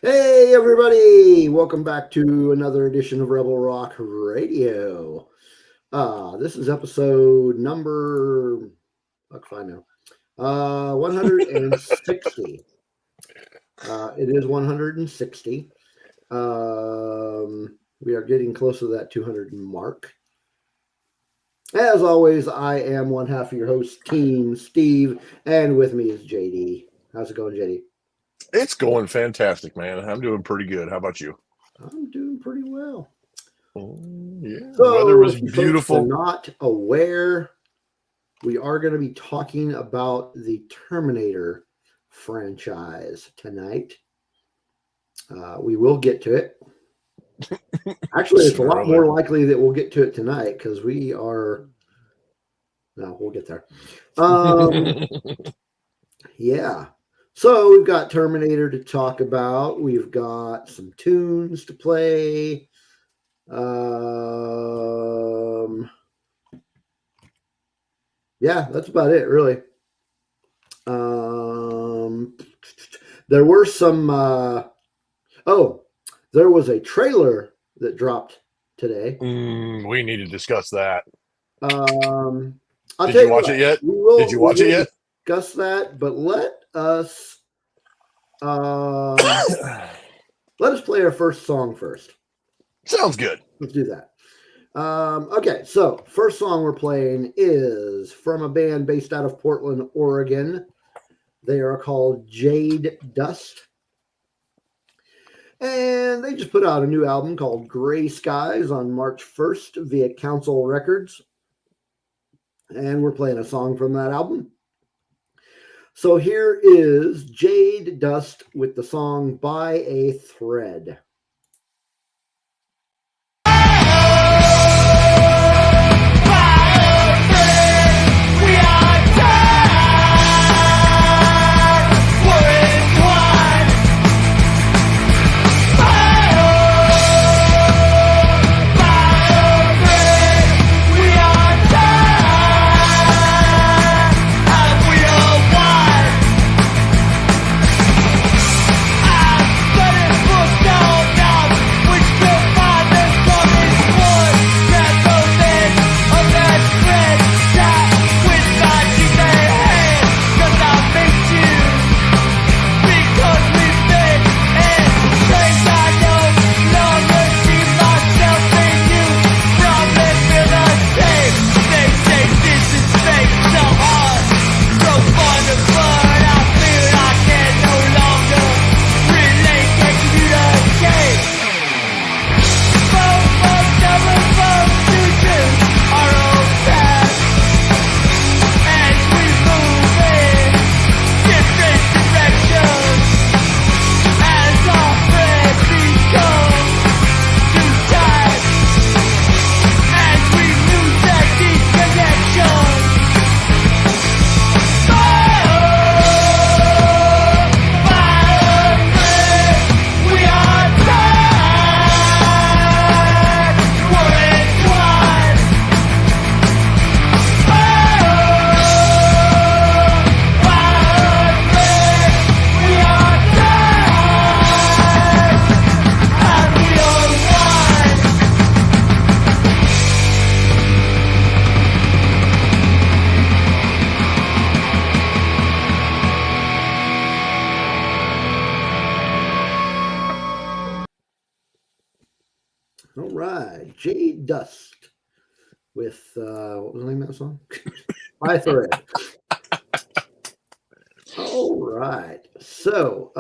Hey, everybody! Welcome back to another edition of Rebel Rock Radio. This is episode number, fuck if I know, 160. It is 160. We are getting close to that 200 mark. As always, I am one half of your host, Team Steve, and with me is JD. How's it going, JD? It's going fantastic, man. I'm doing pretty good. How about you? I'm doing pretty well. Yeah, So, weather was if you beautiful. folks are not aware, we are going to be talking about the Terminator franchise tonight. We will get to it. Actually, it's a lot more likely that we'll get to it tonight because we are. No, we'll get there. Yeah. So we've got Terminator to talk about. We've got some tunes to play. Yeah, that's about it, really. There were some. There was a trailer that dropped today. We need to discuss that. Did you watch it yet? Did you watch it yet? Discuss that, but let us play our first song first. Sounds good. Let's do that. Okay, so first song we're playing is from a band based out of Portland, Oregon. They are called Jade Dust. And they just put out a new album called Gray Skies on March 1st via Council Records. And we're playing a song from that album. So here is Jade Dust with the song By a Thread. All right, Jade Dust with what was the name of that song? By Thread. All right, so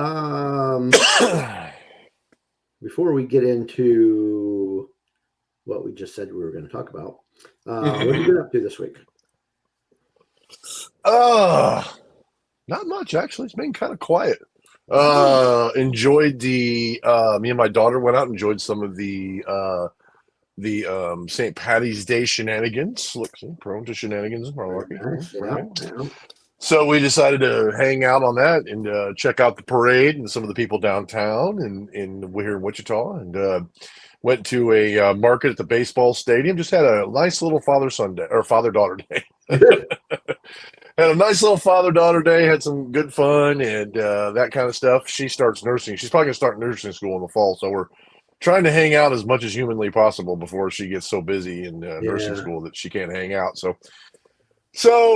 before we get into what we just said we were going to talk about, what have you been up to this week? Not much actually. It's been kind of quiet. Enjoyed the me and my daughter went out and enjoyed some of the St. Patty's Day shenanigans. Look, prone to shenanigans in Nice, yeah. So we decided to hang out on that and check out the parade and some of the people downtown and here in Wichita, and went to a market at the baseball stadium. Just had a nice little father-son day or father-daughter day. Had a nice little father-daughter day, had some good fun and that kind of stuff. She starts nursing. She's probably going to start nursing school in the fall, so we're trying to hang out as much as humanly possible before she gets so busy in nursing Yeah. school that she can't hang out. So,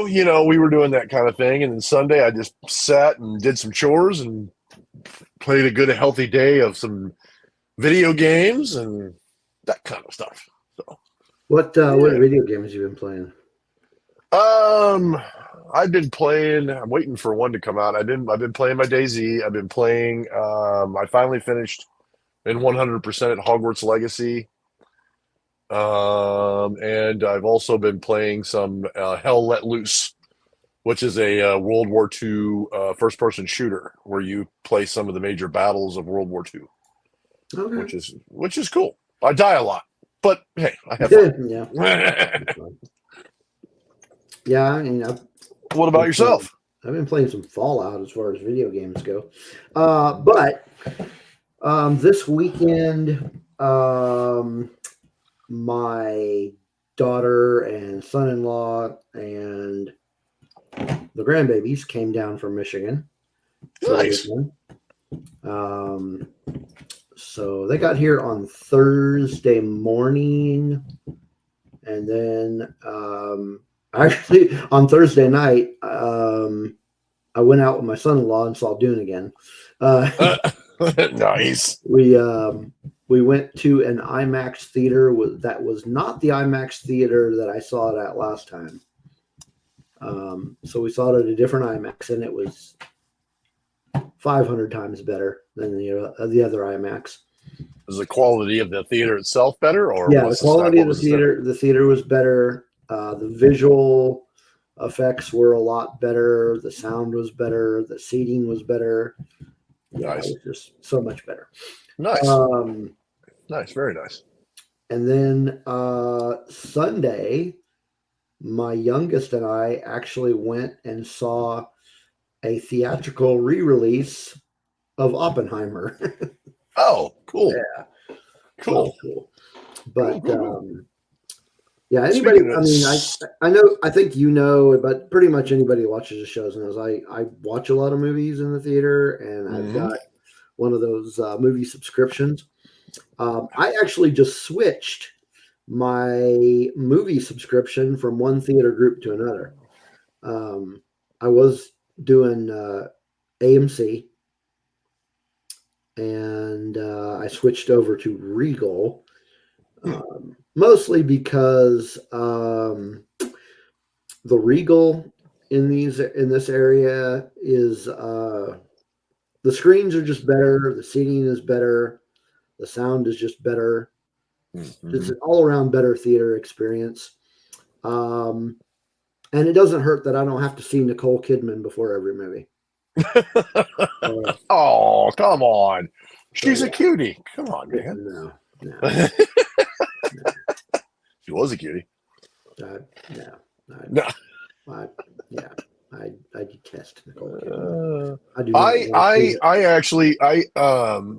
we were doing that kind of thing. And then Sunday, I just sat and did some chores and played a good, healthy day of some video games and that kind of stuff. So, What yeah. video games you been playing? I've been playing. I'm waiting for one to come out. I've been playing my DayZ. I've been playing. I finally finished in 100% at Hogwarts Legacy. And I've also been playing some Hell Let Loose, which is a World War II first-person shooter where you play some of the major battles of World War II, Okay. which is cool. I die a lot, but hey, I have fun. Yeah. Yeah, I mean, What about yourself? I've been playing some Fallout as far as video games go. But this weekend, my daughter and son-in-law and the grandbabies came down from Michigan. Nice. So they got here on Thursday morning, and then actually on Thursday night, I went out with my son-in-law and saw Dune again. Nice. We went to an IMAX theater that was not the IMAX theater that I saw it at last time. So we saw it at a different IMAX, and it was 500 times better than the other IMAX. Is the quality of the theater itself better, or yeah, the quality of the theater? The theater was better. The visual effects were a lot better. The sound was better. The seating was better. Yeah, nice. it was just so much better. Nice. Nice, very nice. And then Sunday, my youngest and I actually went and saw a theatrical re-release of Oppenheimer. Oh, cool. Yeah. Cool. But cool. Yeah, anybody, I mean, I know, I think you know, but pretty much anybody who watches the shows knows I watch a lot of movies in the theater, and I've got one of those movie subscriptions. I actually just switched my movie subscription from one theater group to another. I was doing AMC, and I switched over to Regal, mostly because the Regal in this area is the screens are just better, the seating is better, the sound is just better. It's an all around better theater experience. And it doesn't hurt that I don't have to see Nicole Kidman before every movie. Oh, come on. She's a cutie. Come on, man. No. She was a cutie. I detest Nicole Kidman.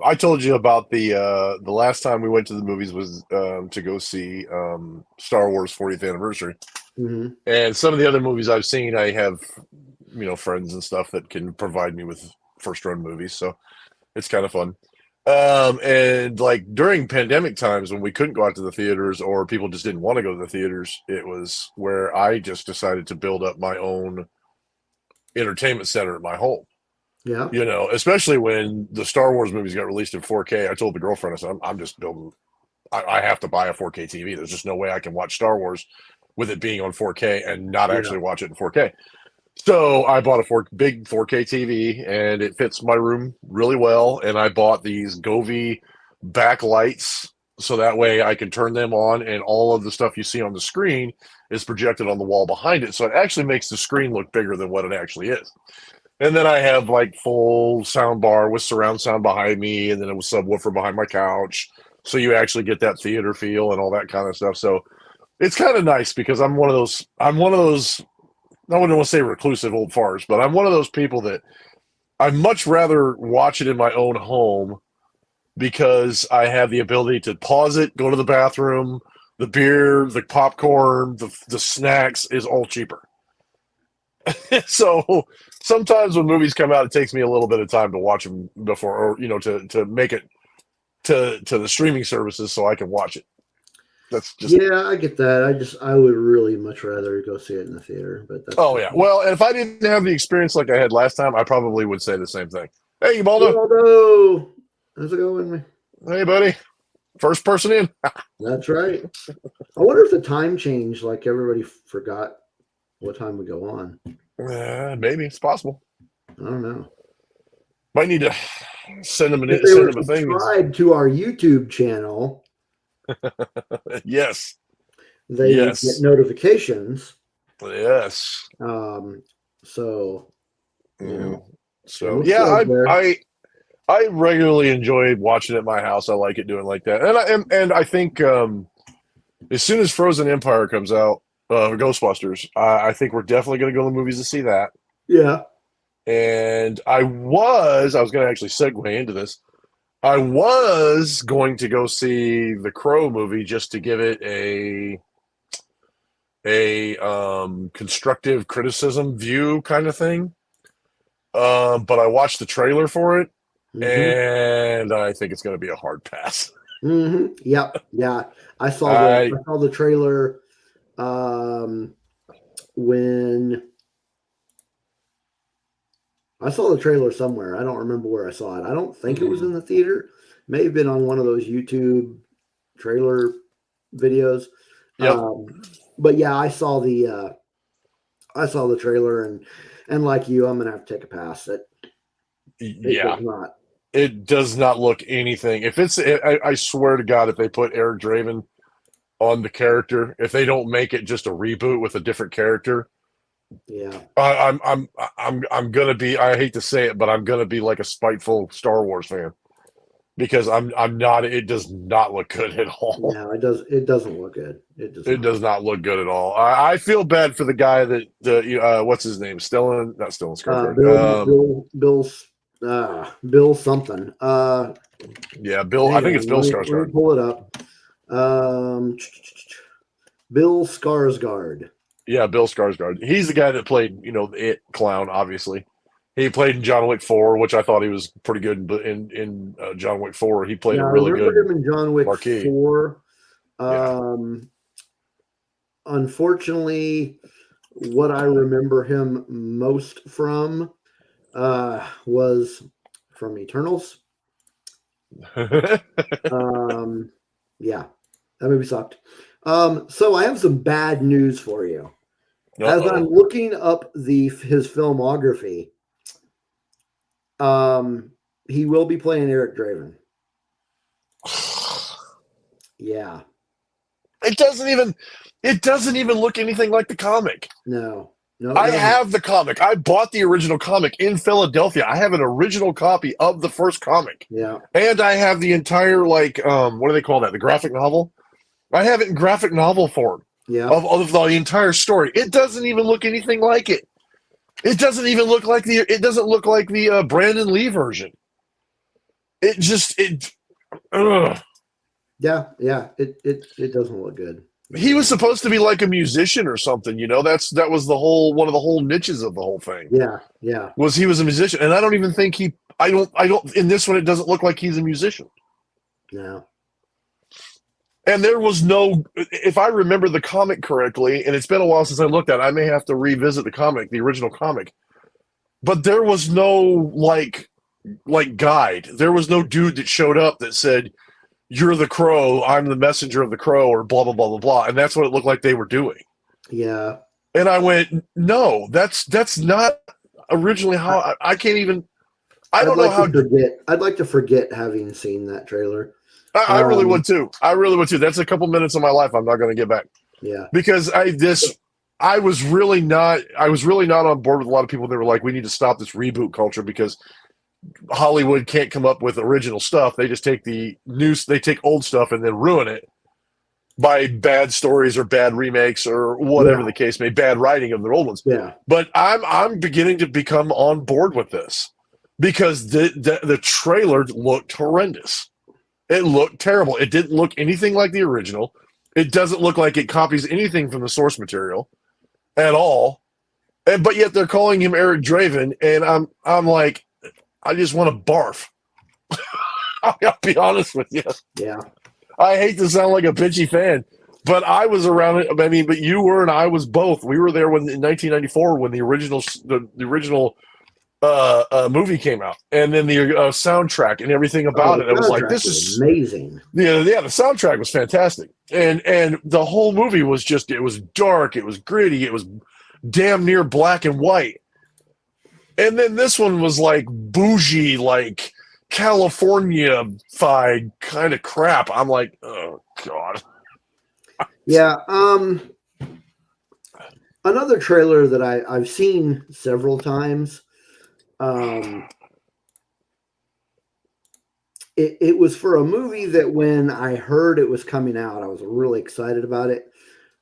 I told you about the last time we went to the movies was to go see Star Wars 40th anniversary. Mm-hmm. And some of the other movies I've seen, I have friends and stuff that can provide me with first run movies, so it's kind of fun. And like during pandemic times when we couldn't go out to the theaters or people just didn't want to go to the theaters, it was where I just decided to build up my own entertainment center at my home. Yeah. Especially when the Star Wars movies got released in 4K. I told the girlfriend, I said, I'm just building, I have to buy a 4K TV. There's just no way I can watch Star Wars with it being on 4K and not actually watch it in 4K. So I bought a big 4K TV, and it fits my room really well. And I bought these Govee backlights so that way I can turn them on, and all of the stuff you see on the screen is projected on the wall behind it. So it actually makes the screen look bigger than what it actually is. And then I have like full sound bar with surround sound behind me, and then a subwoofer behind my couch. So you actually get that theater feel and all that kind of stuff. So it's kind of nice because I'm one of those, I wouldn't want to say reclusive old farts, but I'm one of those people that I'd much rather watch it in my own home because I have the ability to pause it, go to the bathroom, the beer, the popcorn, the snacks is all cheaper. So sometimes when movies come out, it takes me a little bit of time to watch them before, or to make it to the streaming services so I can watch it. That's just Yeah, I get that. I would really much rather go see it in the theater, but that's oh just yeah. me. Well, and if I didn't have the experience like I had last time, I probably would say the same thing. Hey, Baldo. Waldo, how's it going? Hey, buddy. First person in. That's right. I wonder if the time changed, like everybody forgot what time we go on. Maybe it's possible. I don't know. Might need to send them If they send were them a thing. subscribed to our YouTube channel, Yes. they would get notifications. Yes. So you know, So yeah, I regularly enjoy watching it at my house. I like it doing like that, and I think as soon as Frozen Empire comes out, Ghostbusters, I think we're definitely going to go to the movies to see that. yeah. And I was going to actually segue into this. I was going to go see the Crow movie just to give it a constructive criticism view kind of thing. But I watched the trailer for it, and I think it's going to be a hard pass. Yep. Yeah. I saw the trailer when I saw the trailer somewhere. I don't remember where I saw it. I don't think it was in the theater. May have been on one of those YouTube trailer videos. Yep. But yeah, I saw the trailer and like you, I'm gonna have to take a pass. It does not look anything. If it's, I swear to God, if they put Eric Draven on the character, if they don't make it just a reboot with a different character, yeah, I'm gonna be. I hate to say it, but I'm gonna be like a spiteful Star Wars fan because I'm not. It does not look good at all. No, it does. It doesn't look good. It does not look good at all. I feel bad for the guy that what's his name? Not Stellan Skarsgård. Bill something. Yeah, Bill. I think it's Bill Skarsgård. Let me pull it up. Bill Skarsgård. Yeah, Bill Skarsgård. He's the guy that played, the It clown. Obviously, he played in John Wick 4, which I thought he was pretty good. But in John Wick 4, he played a really good. I remember him in John Wick Marquis. 4. Unfortunately, what I remember him most from was from Eternals. Yeah, that movie sucked. So I have some bad news for you. As I'm looking up his filmography, he will be playing Eric Draven. Yeah. It doesn't even look anything like the comic. No. I have the comic. I bought the original comic in Philadelphia. I have an original copy of the first comic. Yeah. And I have the entire what do they call that? The graphic novel? I have it in graphic novel form. Yeah. Of the entire story. It doesn't even look anything like it. It doesn't look like the Brandon Lee version. Ugh. Yeah. It doesn't look good. He was supposed to be like a musician or something, that was one of the whole niches of the whole thing. Yeah. Was he was a musician, and I don't even think I don't in this one it doesn't look like he's a musician. No. And there was no, if I remember the comic correctly, and it's been a while since I looked at it, I may have to revisit the original comic. But there was no like guide. There was no dude that showed up that said, "You're the Crow, I'm the messenger of the Crow," or blah blah blah blah blah. And that's what it looked like they were doing. Yeah. And I went, no, that's not originally how I can't even. I don't know how. I'd like to forget having seen that trailer. I really would too. That's a couple minutes of my life I'm not going to get back. Yeah. Because I was really not on board with a lot of people that were like, we need to stop this reboot culture because Hollywood can't come up with original stuff. They just take they take old stuff and then ruin it by bad stories or bad remakes or whatever the case may be, bad writing of their old ones. Yeah. But I'm beginning to become on board with this because the trailer looked horrendous. It looked terrible. It didn't look anything like the original. It doesn't look like it copies anything from the source material at all. but yet they're calling him Eric Draven, and I'm like, I just want to barf. I'll be honest with you. Yeah. I hate to sound like a bitchy fan, but I was around it. I mean, but you were and I was both. We were there when in 1994 when the original movie came out, and then the soundtrack and everything about it. I was like, this is amazing. Yeah, the soundtrack was fantastic, and the whole movie was just, it was dark, it was gritty, it was damn near black and white, and then this one was like bougie, like California-fied kind of crap. I'm like, oh god. Yeah. Another trailer that I've seen several times. It was for a movie that when I heard it was coming out, I was really excited about it.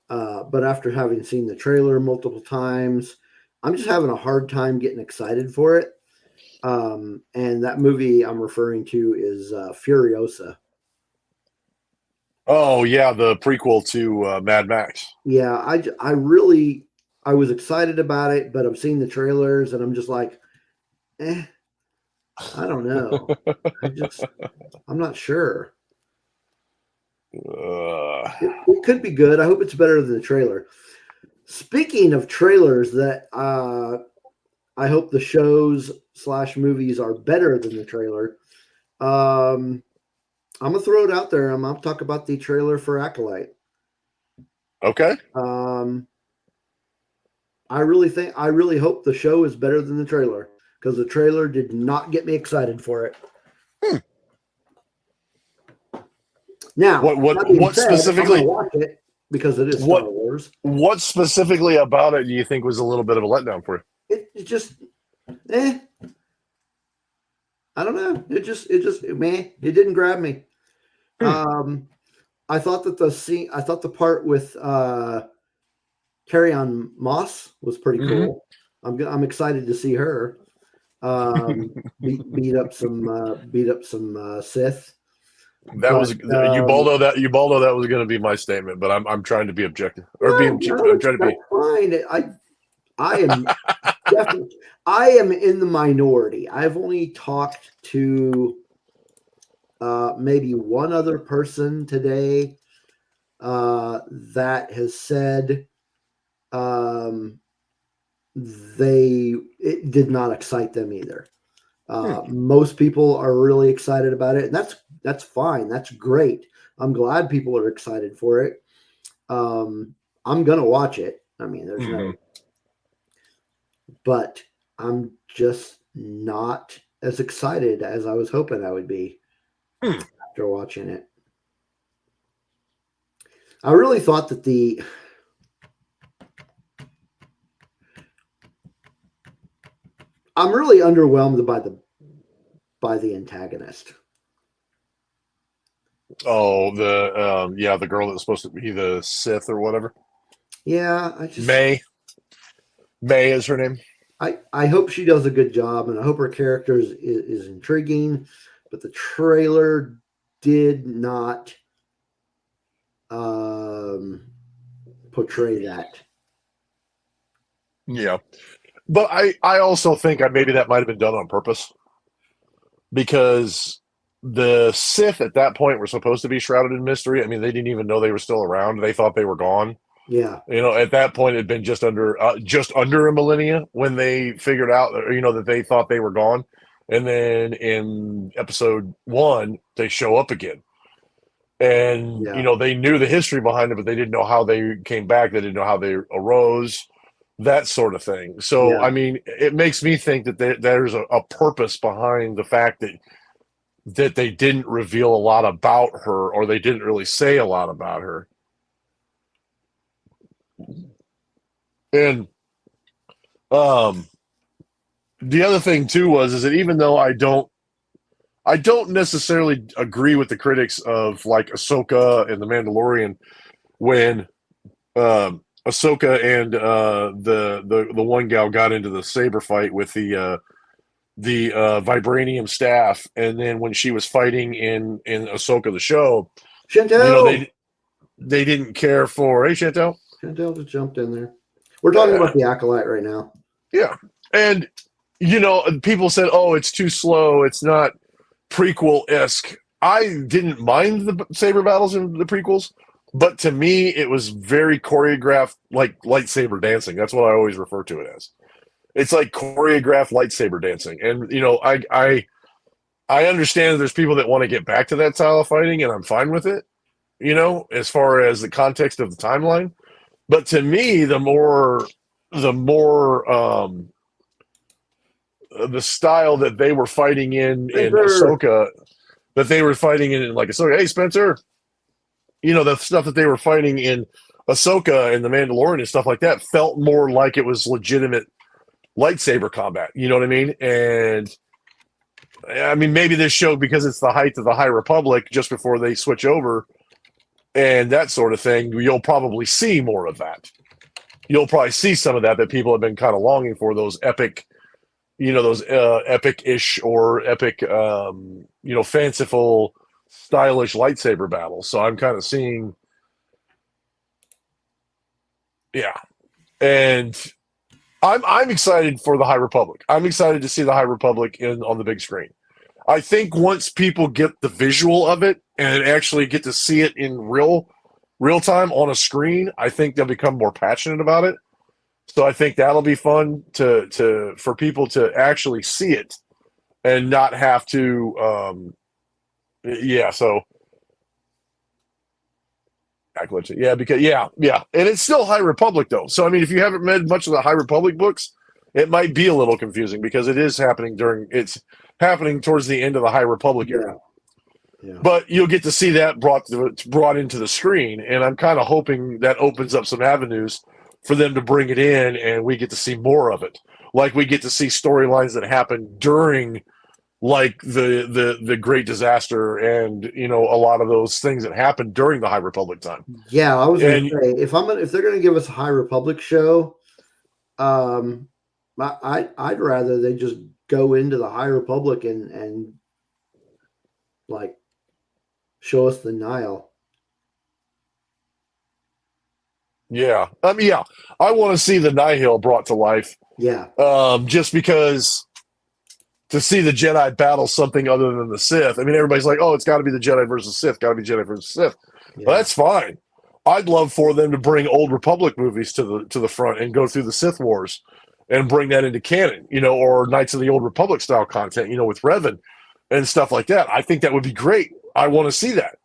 But after having seen the trailer multiple times, I'm just having a hard time getting excited for it. And that movie I'm referring to is Furiosa. Oh yeah, the prequel to Mad Max. Yeah, I was excited about it, but I'm seeing the trailers and I'm just like, I don't know. I'm not sure. It could be good. I hope it's better than the trailer. Speaking of trailers, that I hope the shows / movies are better than the trailer. I'm gonna throw it out there. I'm gonna talk about the trailer for Acolyte. Okay. I really hope the show is better than the trailer, because the trailer did not get me excited for it. Now, what specifically? I'm gonna watch it because it is Star Wars. What specifically about it do you think was a little bit of a letdown for you? It just, I don't know. It didn't grab me. I thought that the part with Carrie-Anne Moss was pretty cool. I'm excited to see her beat up some Sith. That was Ubaldo. That was going to be my statement, but I'm trying to be objective I'm trying to be fine. I am definitely, I am in the minority. I've only talked to maybe one other person today that has said it did not excite them either. Most people are really excited about it, and that's fine. That's great. I'm glad people are excited for it. I'm gonna watch it. I mean, there's no, but I'm just not as excited as I was hoping I would be after watching it. I really thought that I'm really underwhelmed by the antagonist. Oh, the girl that was supposed to be the Sith or whatever. Yeah, May is her name. I hope she does a good job, and I hope her character is intriguing, but the trailer did not portray that. Yeah. But I also think maybe that might have been done on purpose, because the Sith at that point were supposed to be shrouded in mystery. I mean, they didn't even know they were still around. They thought they were gone. Yeah. At that point, it had been just under a millennia when they figured out, that they thought they were gone. And then in episode 1, they show up again. And, they knew the history behind it, but they didn't know how they came back. They didn't know how they arose, that sort of thing. So, I mean, it makes me think that there's a purpose behind the fact that they didn't reveal a lot about her, or they didn't really say a lot about her. And the other thing too is that even though I don't necessarily agree with the critics of like Ahsoka and the Mandalorian, when Ahsoka and the one gal got into the saber fight with the vibranium staff, and then when she was fighting in Ahsoka the show, Chantel, they didn't care for. Hey, Chantel. Chantel just jumped in there. We're talking about the Acolyte right now. Yeah. And, people said, oh, it's too slow. It's not prequel-esque. I didn't mind the saber battles in the prequels, but to me, it was very choreographed, like lightsaber dancing. That's what I always refer to it as. It's like choreographed lightsaber dancing. And, I understand that there's people that want to get back to that style of fighting, and I'm fine with it, as far as the context of the timeline. But to me, the style that they were fighting in Spencer. Ahsoka, that they were fighting in like Ahsoka, hey Spencer, the stuff that they were fighting in Ahsoka and the Mandalorian and stuff like that felt more like it was legitimate lightsaber combat. You know what I mean? And I mean, maybe this show, because it's the height of the High Republic, just before they switch over and that sort of thing, you'll probably see more of that. You'll probably see some of that people have been kind of longing for, those epic, those epic-ish or epic, fanciful, stylish lightsaber battles. So I'm kind of seeing, yeah. And I'm excited for the High Republic. I'm excited to see the High Republic on the big screen. I think once people get the visual of it and actually get to see it in real time on a screen, I think they'll become more passionate about it. So I think that'll be fun for people to actually see it and not have to. So. And it's still High Republic though. So I mean, if you haven't read much of the High Republic books, it might be a little confusing because it is happening towards the end of the High Republic era. Yeah. But you'll get to see that brought into the screen, and I'm kind of hoping that opens up some avenues for them to bring it in, and we get to see more of it. Like we get to see storylines that happen during, like the Great Disaster, and a lot of those things that happened during the High Republic time. Yeah, I was going to say, if they're going to give us a High Republic show, I'd rather they just go into the High Republic and like show us the Nile. Yeah, I mean, yeah, I want to see the Nihil brought to life. Yeah, just because to see the Jedi battle something other than the Sith. I mean, everybody's like, "Oh, it's got to be the Jedi versus Sith. Got to be Jedi versus Sith." Yeah. Well, that's fine. I'd love for them to bring old Republic movies to the front and go through the Sith Wars and bring that into canon, or Knights of the Old Republic style content, with Revan and stuff like that. I think that would be great. I want to see that,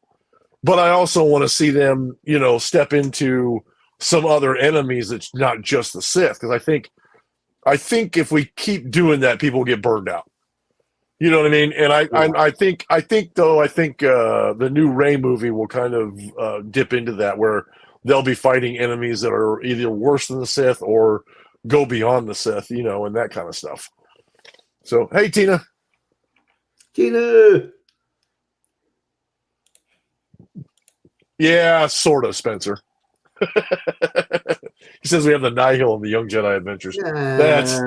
but I also want to see them, step into some other enemies that's not just the Sith, because I think if we keep doing that, people will get burned out. You know what I mean? And I think the new Rey movie will kind of dip into that, where they'll be fighting enemies that are either worse than the Sith or go beyond the Sith, and that kind of stuff. So, hey, Tina. Yeah, sort of, Spencer. He says we have the Nihil in the Young Jedi Adventures. That's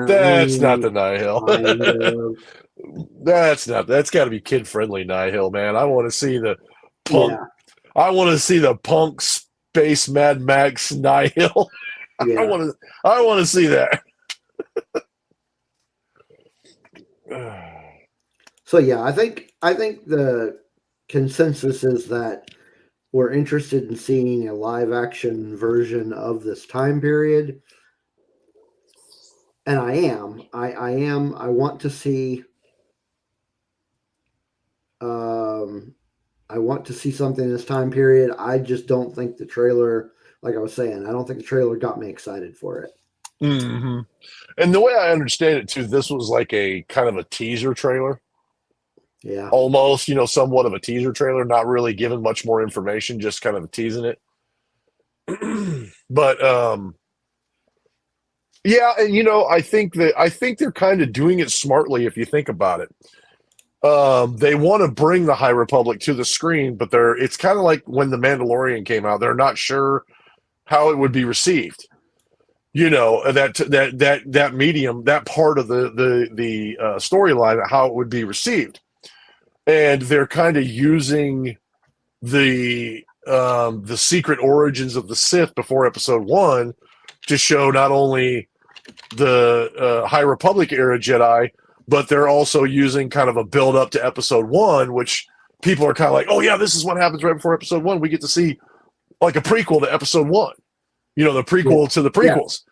not the Nihil. That's got to be kid friendly Nihil, man. I want to see the punk. Yeah. I want to see the punk space Mad Max Nihil. Yeah. I want to see that. So yeah, I think the consensus is that we're interested in seeing a live action version of this time period. And I am. I want to see something in this time period. I just don't think the trailer, like I was saying, I don't think the trailer got me excited for it. Mm-hmm. And the way I understand it too, this was like a kind of a teaser trailer. Yeah. Almost, somewhat of a teaser trailer, not really giving much more information, just kind of teasing it. But yeah, and I think they're kind of doing it smartly if you think about it. They want to bring the High Republic to the screen, but it's kind of like when The Mandalorian came out, they're not sure how it would be received. That medium, that part of the storyline, how it would be received. And they're kind of using the secret origins of the Sith before Episode 1 to show not only High Republic era Jedi, but they're also using kind of a build up to Episode 1, which people are kind of like, oh yeah, this is what happens right before Episode 1. We get to see like a prequel to Episode 1, the prequel to the prequels.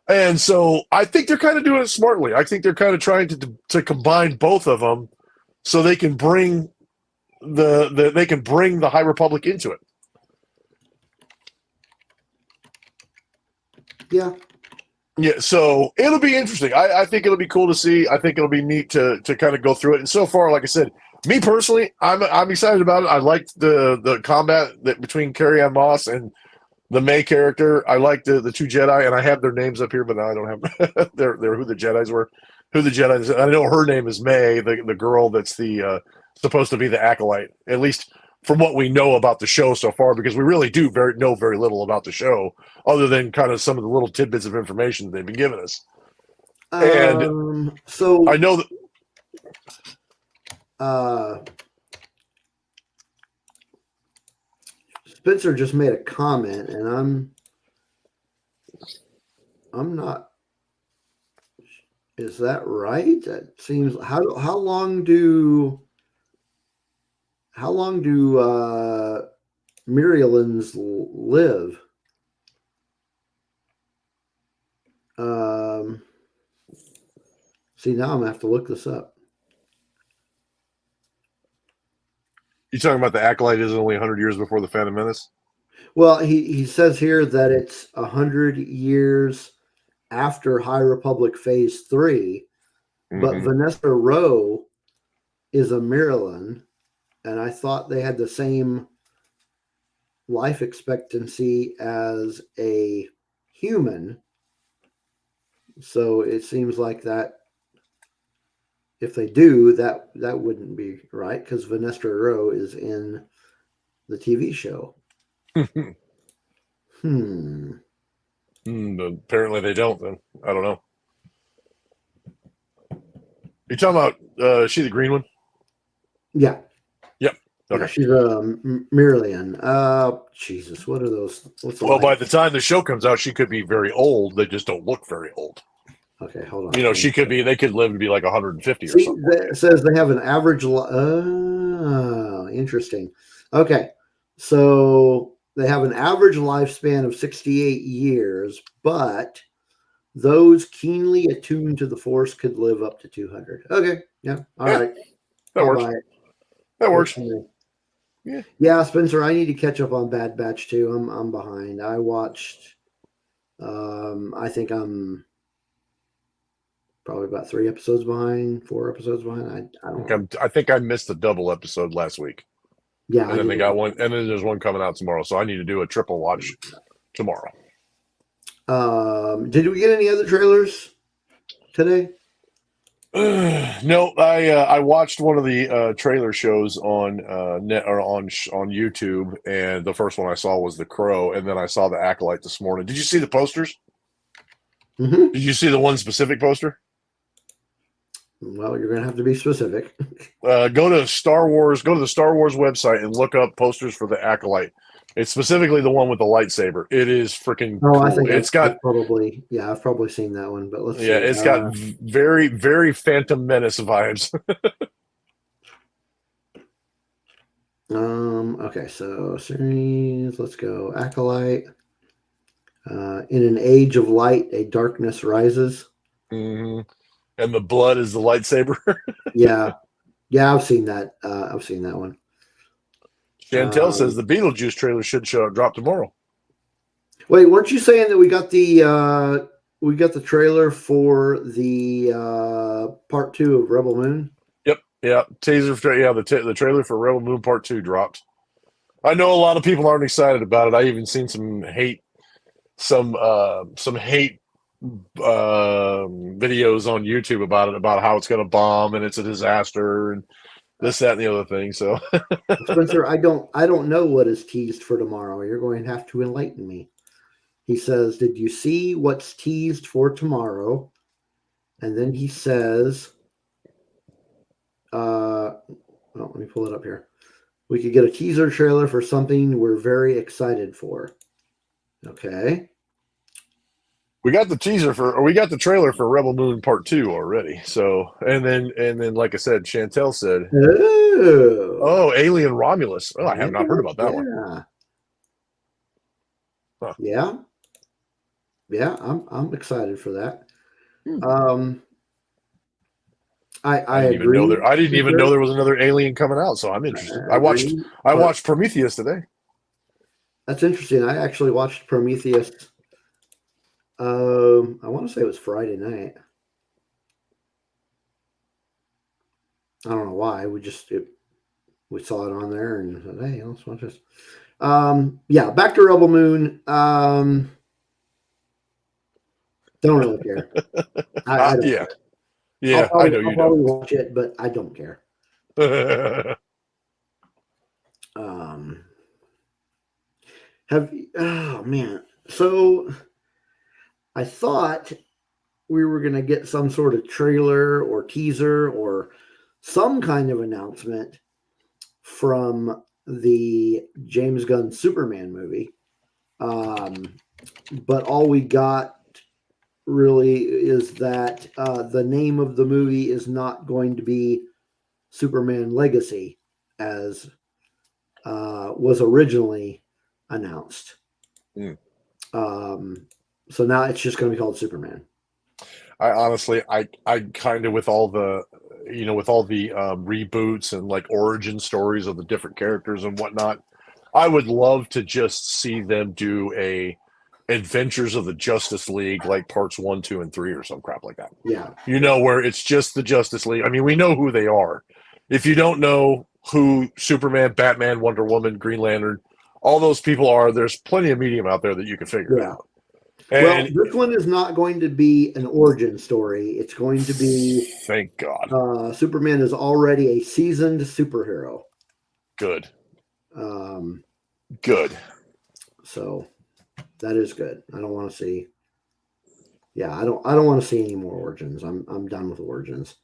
And so I think they're kind of doing it smartly. I think they're kind of trying to combine both of them so they can bring the High Republic into it. Yeah. Yeah, so it'll be interesting. I think it'll be cool to see. I think it'll be neat to kind of go through it. And so far, like I said, me personally, I'm excited about it. I liked the combat between Carrie-Anne Moss and the May character. I like the two Jedi, and I have their names up here, but now I don't have they're who the Jedis were. Who the Jedi? I know her name is May, the girl that's the supposed to be the acolyte. At least from what we know about the show so far, because we really do know very little about the show, other than kind of some of the little tidbits of information that they've been giving us. And so I know that Spencer just made a comment, and I'm not. Is that right? That seems how long do Mirielans live? See, now I'm gonna have to look this up. you're talking about the acolyte is only 100 years before the Phantom Menace. Well, he says here that it's 100 years after High Republic Phase 3, but Vanessa Rowe is a Maryland, and I thought they had the same life expectancy as a human. So it seems like that if they do, that wouldn't be right, because Vanessa Rowe is in the TV show. Apparently they don't, then. I don't know. You're talking about she the green one? Yeah. Yep. Okay. Yeah, she's a Maryland. Jesus, what are those? Well, by the time the show comes out, she could be very old. They just don't look very old. Okay, hold on. They could live to be like 150 or something. It says they have an average. Interesting. Okay, so they have an average lifespan of 68 years, but those keenly attuned to the Force could live up to 200. Okay, yeah, all right. That works. That works. Yeah, Spencer, I need to catch up on Bad Batch too. I'm behind. I watched. I think I'm probably about 4 episodes behind. I think I missed the double episode last week. Yeah, and then they got one, and then there's one coming out tomorrow. So I need to do a triple watch tomorrow. Did we get any other trailers today? No, I watched one of the trailer shows on net or on YouTube, and the first one I saw was The Crow, and then I saw The Acolyte this morning. Did you see the posters? Mm-hmm. Did you see the one specific poster? Well, you're gonna have to be specific. Go to the Star Wars website and look up posters for The Acolyte. It's specifically the one with the lightsaber. It is freaking cool. I think I've probably seen that one, but let's see. It's got very, very Phantom Menace vibes. Okay, so series, let's go. Acolyte. In an age of light, a darkness rises. Mm-hmm. And the blood is the lightsaber. Yeah, I've seen that. I've seen that one. Chantel says the Beetlejuice trailer should drop tomorrow. Wait, weren't you saying that we got the trailer for the part 2 of Rebel Moon? Yep, yeah. The trailer for Rebel Moon Part 2 dropped. I know a lot of people aren't excited about it. I even seen some hate videos on YouTube about how it's going to bomb and it's a disaster and this, that, and the other thing. So, Spencer, I don't know what is teased for tomorrow. You're going to have to enlighten me. He says, "Did you see what's teased for tomorrow?" And then he says, "Well, let me pull it up here. We could get a teaser trailer for something we're very excited for." Okay. We got the we got the trailer for Rebel Moon Part 2 already. So, and then, like I said, Chantel said, Oh, "Oh, Alien Romulus. Oh, I have not heard yeah, about that one." Huh. Yeah, yeah. I'm excited for that. Hmm. I I agree. didn't even know there was another Alien coming out. So I'm interested. I agree. I But watched Prometheus today. that's interesting. I actually watched Prometheus. I want to say it was Friday night. I don't know why. We saw it on there and said, "Hey, let's watch this." Yeah, back to Rebel Moon. Don't really care. I don't Yeah, care. yeah. I know I'll you probably don't. watch it, but I don't care. Um, oh man. So I thought we were going to get some sort of trailer or teaser or some kind of announcement from the James Gunn Superman movie. But all we got really is that the name of the movie is not going to be Superman Legacy as was originally announced. Mm. So now it's just going to be called Superman. I honestly, I kind of with all the, with all the reboots and like origin stories of the different characters and whatnot, I would love to just see them do a Adventures of the Justice League, like parts 1, 2, and 3, or some crap like that. Yeah. Where it's just the Justice League. I mean, we know who they are. If you don't know who Superman, Batman, Wonder Woman, Green Lantern, all those people are, there's plenty of medium out there that you can figure it out. Well, And this one is not going to be an origin story. It's going to be thank God. Superman is already a seasoned superhero. Good. Um, Good. So that is good. I don't want to see. Yeah, I don't want to see any more origins. I'm done with origins.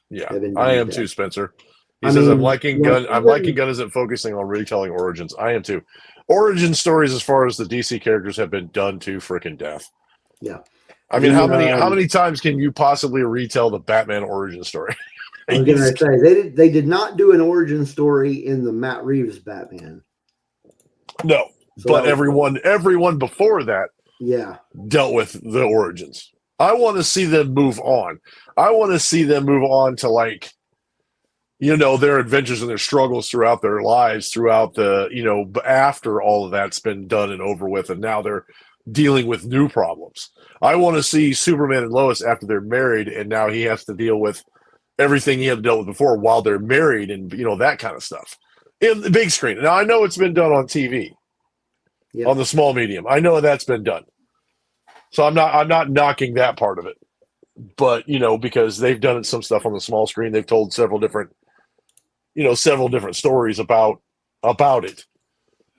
Yeah, I am too, Spencer. He says, mean, I'm liking Gunn. I'm liking Gunn isn't focusing on retelling origins. I am too. Origin stories, as far as the DC characters, have been done to freaking death. Yeah. I mean, how many times can you possibly retell the Batman origin story? I was going to say they did not do an origin story in the Matt Reeves Batman. No, so but everyone before that, dealt with the origins. I want to see them move on. I want to see them move on to, like, their adventures and their struggles throughout their lives, throughout the, after all of that's been done and over with, and now they're dealing with new problems. I want to see Superman and Lois after they're married, and now he has to deal with everything he had dealt with before while they're married, and that kind of stuff in the big screen. Now I know it's been done on TV, on the small medium. I know that's been done, so I'm not knocking that part of it. But because they've done some stuff on the small screen, they've told several different stories about it,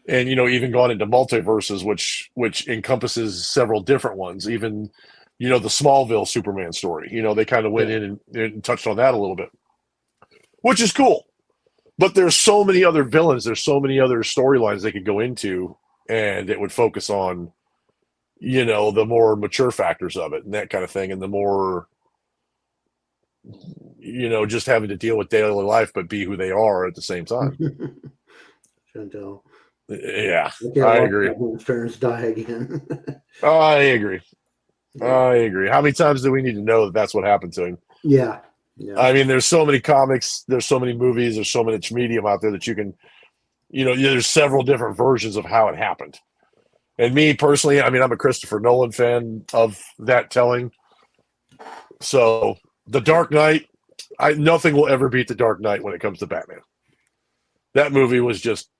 and even gone into multiverses, which encompasses several different ones. Even the Smallville Superman story. They kind of went in and touched on that a little bit, which is cool. But there's so many other villains. There's so many other storylines they could go into, and it would focus on the more mature factors of it and that kind of thing, and the more just having to deal with daily life, but be who they are at the same time. Chantel. Yeah, I agree. His parents die again. I agree. I agree. How many times do we need to know that that's what happened to him? Yeah. I mean, there's so many comics, there's so many movies, there's so much medium out there that you can, there's several different versions of how it happened. And me personally, I mean, I'm a Christopher Nolan fan of that telling. So The Dark Knight, nothing will ever beat The Dark Knight when it comes to Batman. That movie was just,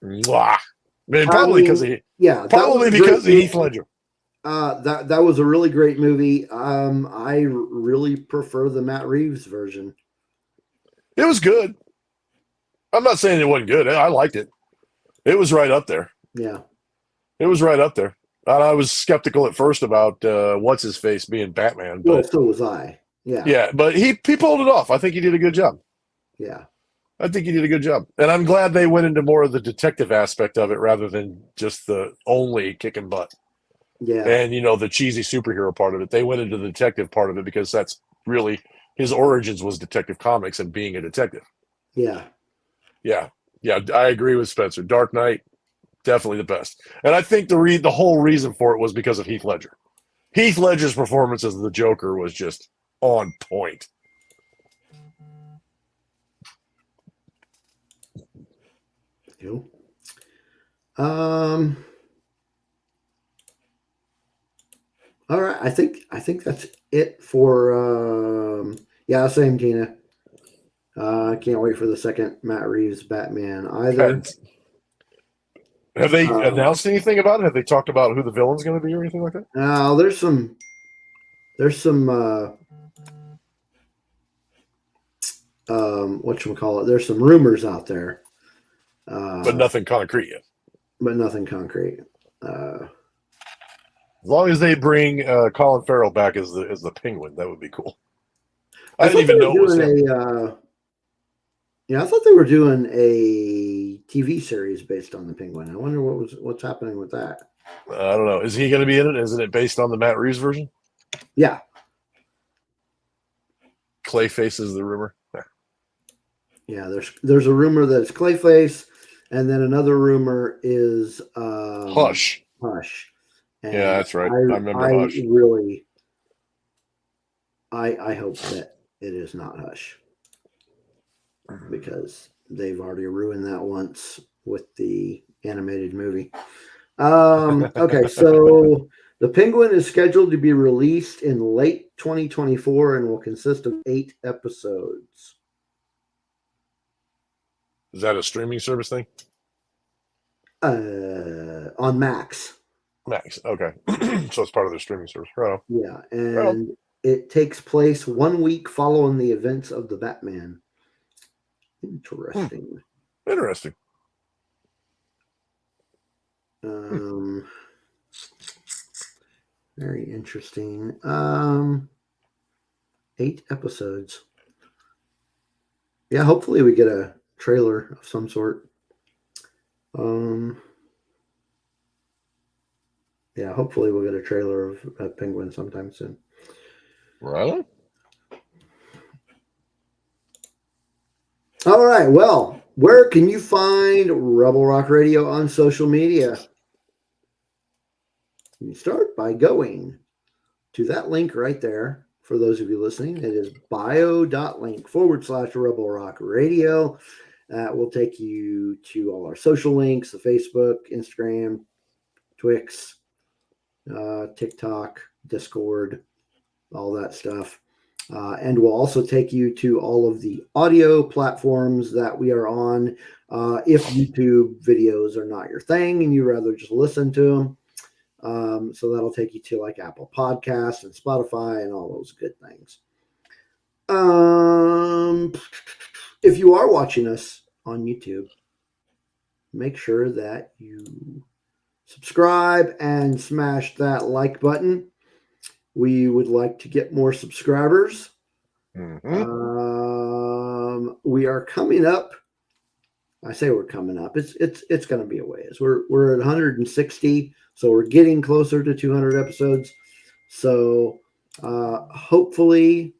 mwah. Man, probably because of Heath Ledger. That was a really great movie. I really prefer the Matt Reeves version. It was good. I'm not saying it wasn't good. I liked it. It was right up there. Yeah. It was right up there. I was skeptical at first about what's his face being Batman. But, well, so was I. Yeah. Yeah, but he pulled it off. I think he did a good job. Yeah. I think he did a good job. And I'm glad they went into more of the detective aspect of it rather than just the only kicking butt. Yeah. and the cheesy superhero part of it. They went into the detective part of it because that's really his origins was Detective Comics and being a detective. Yeah. Yeah, yeah, I agree with Spencer. Dark Knight, definitely the best, and I think the whole reason for it was because of Heath Ledger. Heath Ledger's performance as the Joker was just on point. Cool. All right. I think that's it for yeah, same Tina. I can't wait for the second Matt Reeves Batman either. Have they announced anything about it? Have they talked about who the villain's going to be or anything like that? There's some whatchamacallit, there's some rumors out there. But nothing concrete yet. But nothing concrete. As long as they bring Colin Farrell back as the Penguin, that would be cool. I didn't even know it was him. I thought they were doing a TV series based on the Penguin. I wonder what's happening with that. I don't know. Is he going to be in it? Isn't it based on the Matt Reeves version? Yeah. Clayface is the rumor. Yeah, there's a rumor that it's Clayface, and then another rumor is Hush. Hush. And yeah, that's right. I remember Hush. Really, I hope that it is not Hush, because they've already ruined that once with the animated movie. Okay, so the Penguin is scheduled to be released in late 2024 and will consist of 8 episodes. Is that a streaming service thing? On Max. Max, okay. So it's part of their streaming service. Right. Yeah, and it takes place 1 week following the events of the Batman. Interesting. Interesting. Very interesting. 8 episodes. Yeah, hopefully we get a trailer of some sort. Yeah, hopefully we'll get a trailer of Penguin sometime soon. Really? All right. Well, where can you find Rebel Rock Radio on social media? You start by going to that link right there. For those of you listening, it is bio.link/Rebel Rock Radio. That will take you to all our social links, the Facebook, Instagram, Twix, TikTok, Discord, all that stuff. And we'll also take you to all of the audio platforms that we are on. If YouTube videos are not your thing and you rather just listen to them. So that'll take you to like Apple Podcasts and Spotify and all those good things. If you are watching us on YouTube, make sure that you subscribe and smash that like button. We would like to get more subscribers. Mm-hmm. We are coming up. I say we're coming up. It's going to be a ways. We're at 160, so we're getting closer to 200 episodes. So hopefully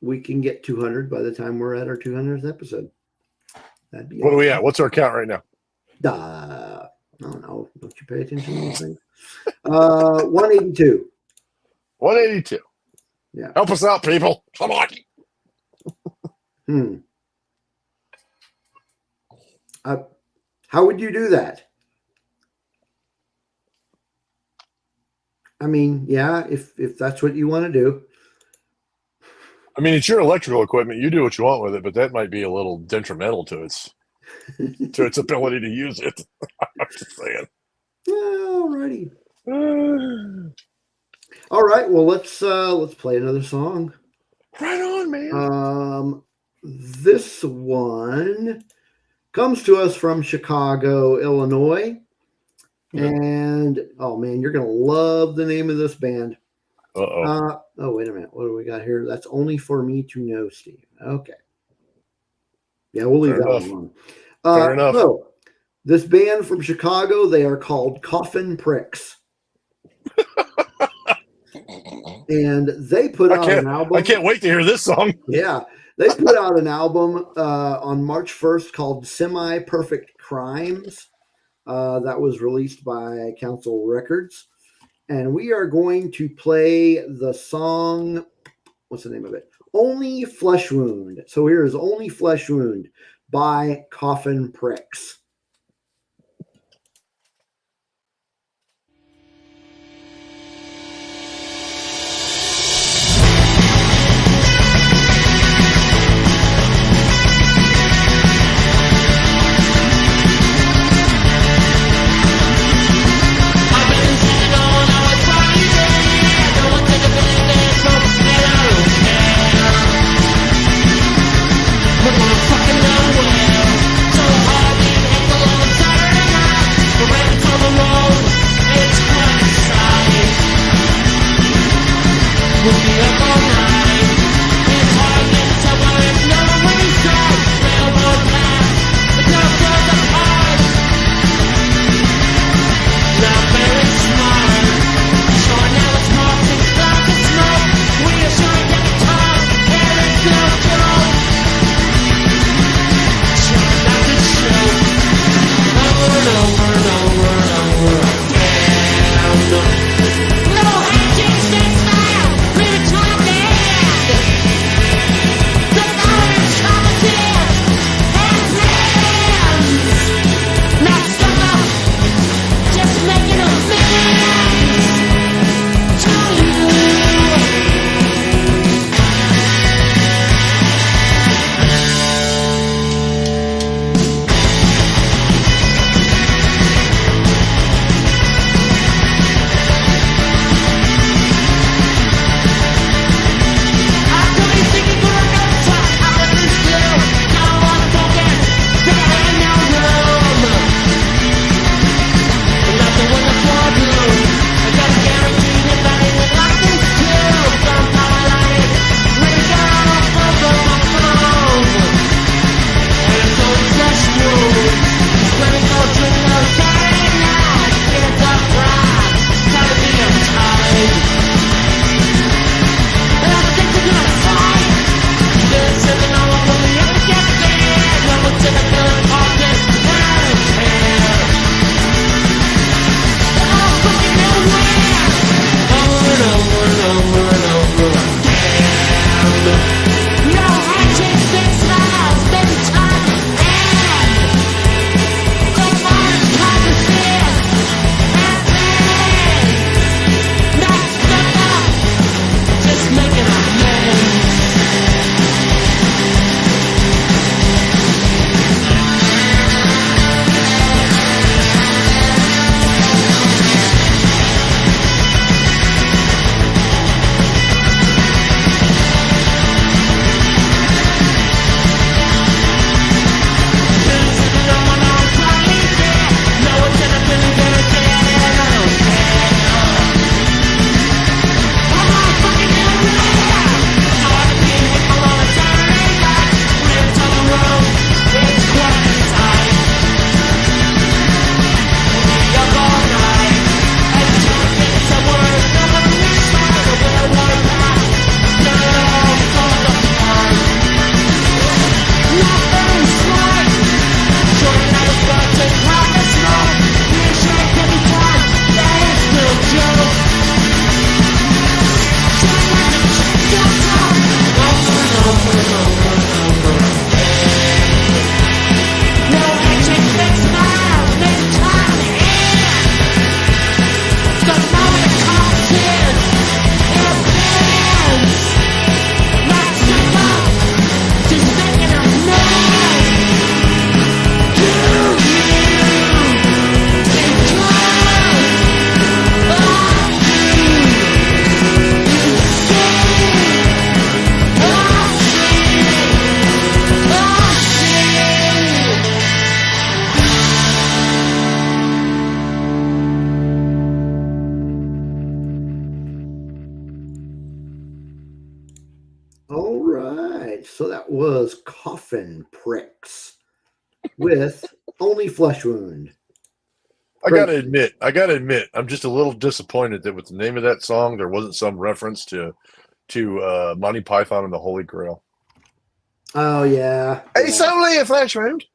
we can get 200 by the time we're at our 200th episode. That'd be what awesome. Are we at? What's our count right now? I don't know. Don't you pay attention to these things? 182. 182. Yeah. Help us out, people. Come on. How would you do that? I mean, yeah, if that's what you want to do. I mean, it's your electrical equipment. You do what you want with it, but that might be a little detrimental to its ability to use it. I'm just saying. Alrighty. All right. Well, let's play another song. Right on, man. This one comes to us from Chicago, Illinois. And oh man, you're gonna love the name of this band. Oh, wait a minute. What do we got here? That's Only for Me to Know, Steve. Okay. Yeah, we'll leave that alone. Fair enough. So this band from Chicago, they are called Coffin Pricks. And they put out an album. I can't wait to hear this song. Yeah, they put out an album on March 1st called Semi Perfect Crimes. That was released by Council Records. And we are going to play the song. What's the name of it? Only Flesh Wound. So here is Only Flesh Wound by Coffin Pricks. All right. So that was Coffin Pricks with Only Flesh Wound. I gotta admit, I'm just a little disappointed that with the name of that song, there wasn't some reference to Monty Python and the Holy Grail. Oh yeah. It's only a flash round.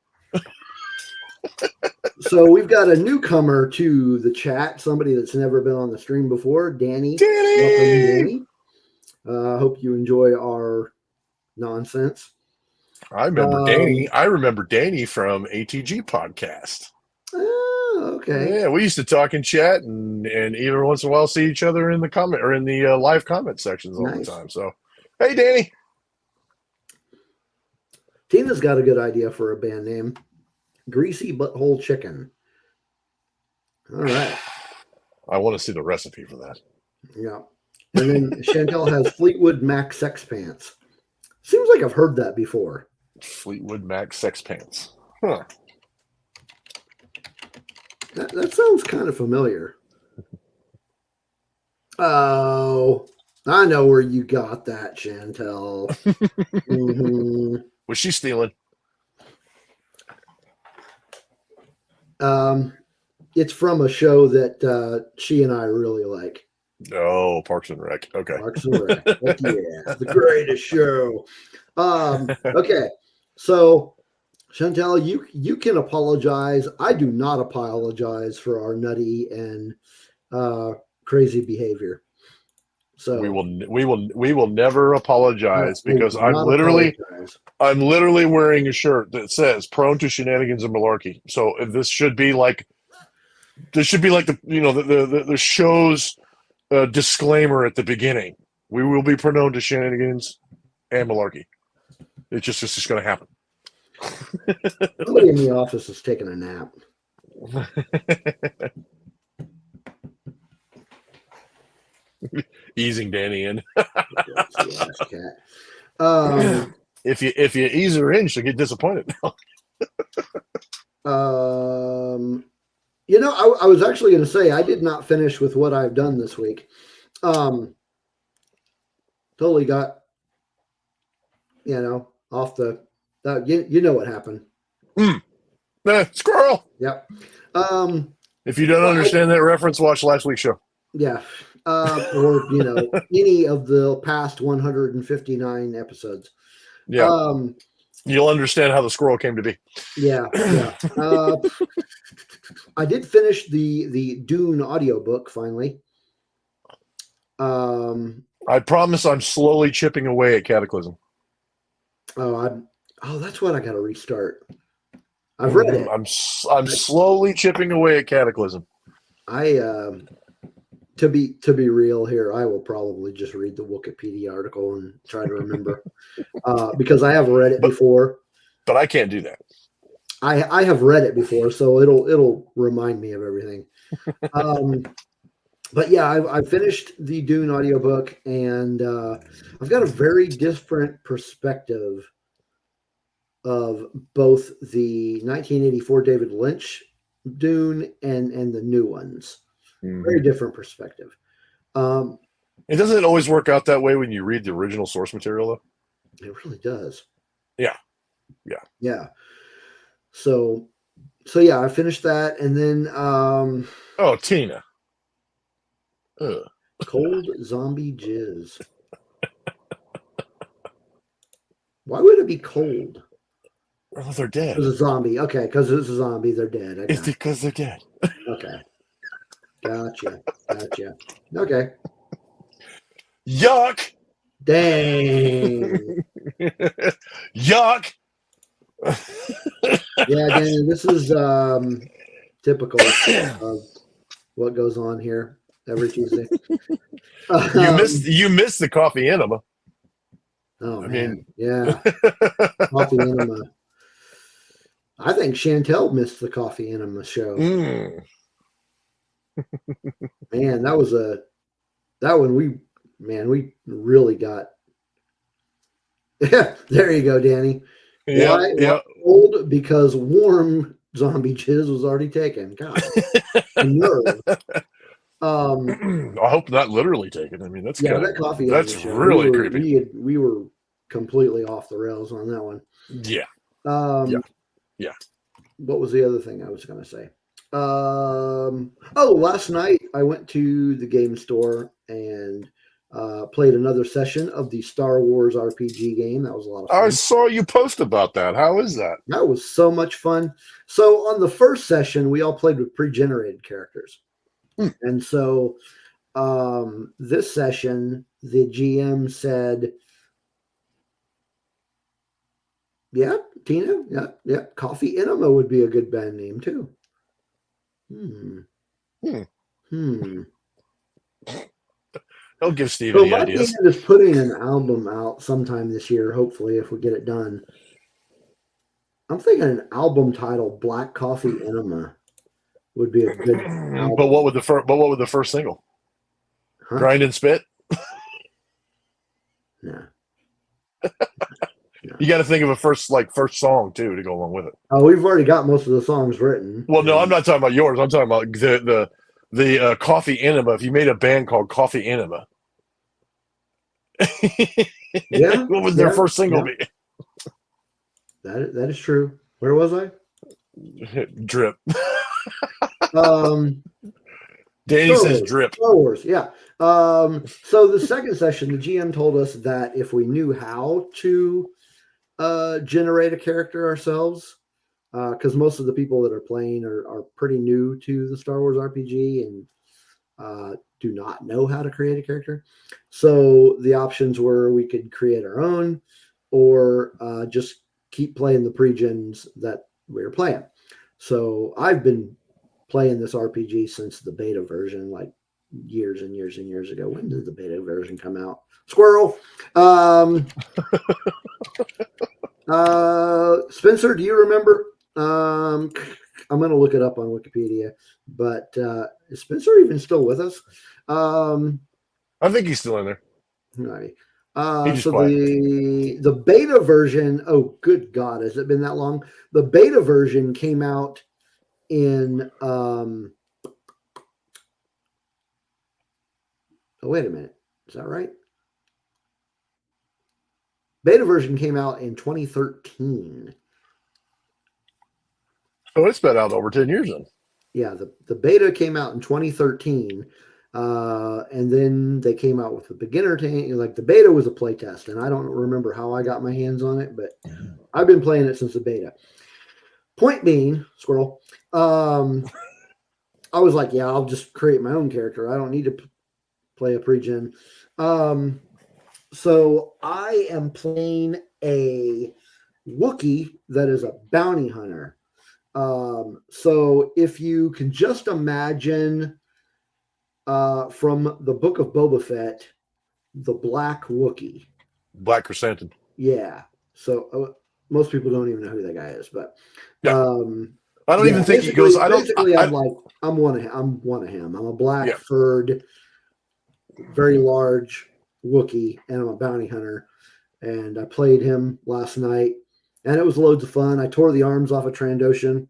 So we've got a newcomer to the chat, somebody that's never been on the stream before, Danny. Welcome, Danny. Hope you enjoy our nonsense. I remember Danny. I remember Danny from ATG podcast. Oh, okay. Yeah, we used to talk in chat and every once in a while see each other in the comment or in the live comment sections all the time. So, hey, Danny. Tina's got a good idea for a band name. Greasy Butthole Chicken. All right. I want to see the recipe for that. Yeah. And then Chantel has Fleetwood Mac Sex Pants. Seems like I've heard that before. Fleetwood Mac Sex Pants. Huh. That sounds kind of familiar. Oh, I know where you got that, Chantel. Mm-hmm. Was she stealing? It's from a show that she and I really like. Oh, Parks and Rec. Okay. Parks and Rec. Yeah, the greatest show. Okay, so Chantel, you can apologize. I do not apologize for our nutty and crazy behavior. So we will never apologize because I'm literally wearing a shirt that says "Prone to Shenanigans and Malarkey." So this should be like the the show's disclaimer at the beginning. We will be prone to shenanigans and malarkey. It's just going to happen. Somebody in the office is taking a nap. Easing Danny in. If you ease her in, she'll get disappointed. I was actually going to say I did not finish with what I've done this week. Totally got off the. You know what happened. Squirrel. Yep. If you don't understand that reference, watch last week's show. Yeah. Or any of the past 159 episodes. Yeah. You'll understand how the squirrel came to be. Yeah. I did finish the Dune audiobook finally. I promise I'm slowly chipping away at Cataclysm. That's what I got to restart. I've read it. I'm slowly chipping away at Cataclysm. To be real here, I will probably just read the Wikipedia article and try to remember because I have read it before. But I can't do that. I have read it before, so it'll remind me of everything. But yeah, I finished the Dune audiobook, and I've got a very different perspective of both the 1984 David Lynch Dune and the new ones. Mm-hmm. Very different perspective. It doesn't always work out that way when you read the original source material, though. It really does. Yeah. So yeah, I finished that, and then Tina. Cold zombie jizz. Why would it be cold? Oh, they're dead. It's a zombie. Okay, because it's a zombie, they're dead. It's because they're dead. Okay. Gotcha. Okay. Yuck. Dang. Yuck. Yeah, Danny, this is typical of what goes on here every Tuesday. You missed the coffee enema. Oh, yeah. Coffee enema. I think Chantel missed the coffee enema show. Man, that one we really got. There you go, Danny. Yeah. Cold because warm zombie jizz was already taken. God, nerve. I hope not literally taken. I mean, that's that coffee. That's really creepy. We were completely off the rails on that one. Yeah. Yeah. What was the other thing I was going to say? Last night I went to the game store and played another session of the Star Wars RPG game. That was a lot of I fun. saw you post about that. How is that? That was so much fun. So on the first session, we all played with pre-generated characters, Hmm. and so this session, the GM said, "Yeah, Tina, yeah, Coffee Enema would be a good band name too." Hmm. Hmm. Hmm. Don't give Steve So any my band ideas. is putting an album out sometime this year, hopefully, if we get it done. I'm thinking an album title, Black Coffee Enema, would be a good But what album. would the first single? Huh? Grind and Spit? No, no. You got to think of a first song too to go along with it. Oh, we've already got most of the songs written. Well, no, I'm And not talking about yours. I'm talking about the Coffee Enema. If you made a band called Coffee Enema, yeah, what would their yeah, first single yeah. be? That is true. Where was I? Drip. Um, Danny says drip. Star Wars, yeah. So the second session, the GM told us that if we knew how to generate a character ourselves, because most of the people that are playing are pretty new to the Star Wars RPG and do not know how to create a character. So the options were we could create our own or just keep playing the pre-gens that we were playing. So I've been playing this RPG since the beta version, like years and years and years ago. When did the beta version come out? Squirrel. Spencer, do you remember? I'm going to look it up on Wikipedia, but is Spencer even still with us? I think he's still in there. Right. He just So quiet. the beta version, oh, good God, has it been that long? The beta version came out in, oh, wait a minute. Is that right? Beta version came out in 2013. Oh, it's been out over 10 years then. Yeah, the beta came out in 2013. And then they came out with the beginner tank. Like the beta was a playtest, and I don't remember how I got my hands on it, but I've been playing it since the beta. Point being, squirrel, I was like, yeah, I'll just create my own character. I don't need to play a pre-gen. So I am playing a Wookiee that is a bounty hunter. So if you can just imagine from the Book of Boba Fett, the Black Wookiee. Black Chrysanthemum. Yeah. So most people don't even know who that guy is, but yeah. I don't even think he goes. I'm one of him. I'm a black furred, very large Wookiee, and I'm a bounty hunter. And I played him last night, and it was loads of fun. I tore the arms off a Trandoshan.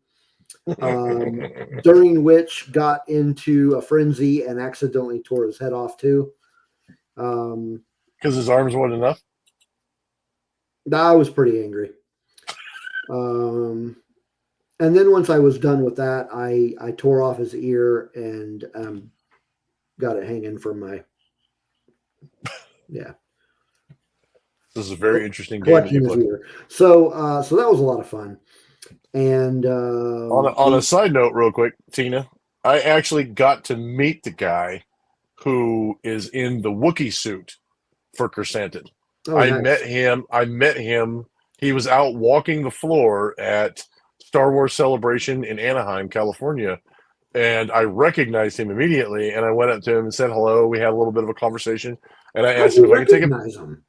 During which got into a frenzy and accidentally tore his head off too. Because his arms weren't enough? I was pretty angry. And then once I was done with that, I tore off his ear and got it hanging from my, yeah. This is a very interesting game. Collecting his ear. So that was a lot of fun. And on a side note, real quick, Tina, I actually got to meet the guy who is in the Wookiee suit for Chrysanthemum. Oh, I met him. He was out walking the floor at Star Wars Celebration in Anaheim, California, and I recognized him immediately. And I went up to him and said hello. We had a little bit of a conversation, and I asked him if I could take him.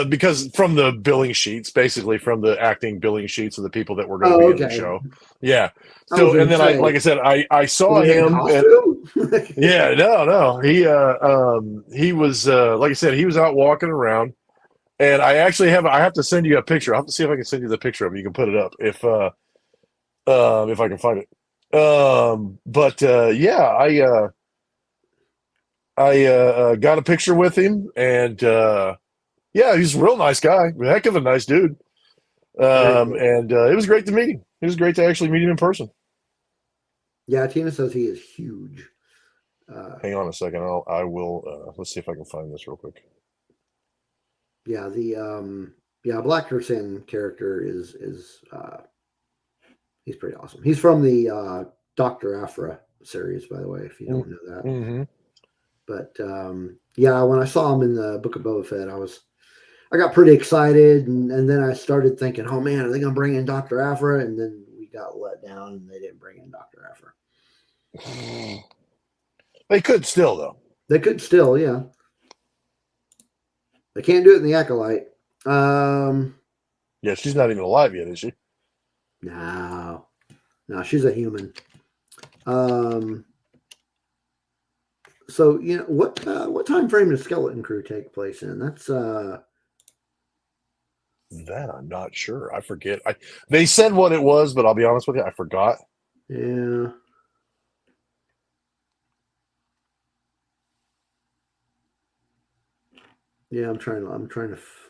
Because from the billing sheets, basically from the acting billing sheets of the people that were going to be in the show. Yeah. So, and then like I said, I saw him. And, yeah, no. He was, like I said, he was out walking around, and I actually I have to send you a picture. I'll have to see if I can send you the picture of him. You can put it up if I can find it. I got a picture with him, and, yeah, he's a real nice guy. A heck of a nice dude. And it was great to meet him. It was great to actually meet him in person. Yeah, Tina says he is huge. Hang on a second. I will. Let's see if I can find this real quick. Yeah, the Black Person character is he's pretty awesome. He's from the Doctor Aphra series, by the way, if you don't know that. Mm-hmm. But yeah, when I saw him in the Book of Boba Fett, I got pretty excited, and then I started thinking, oh man, are they gonna bring in Doctor Aphra? And then we got let down, and they didn't bring in Doctor Aphra. They could still, though. They could still, yeah. They can't do it in the Acolyte. Yeah, she's not even alive yet, is she? No, she's a human. So what time frame does Skeleton Crew take place in? That's that I'm not sure. I forget. They said what it was, but I'll be honest with you, I forgot. Yeah. Yeah, I'm trying to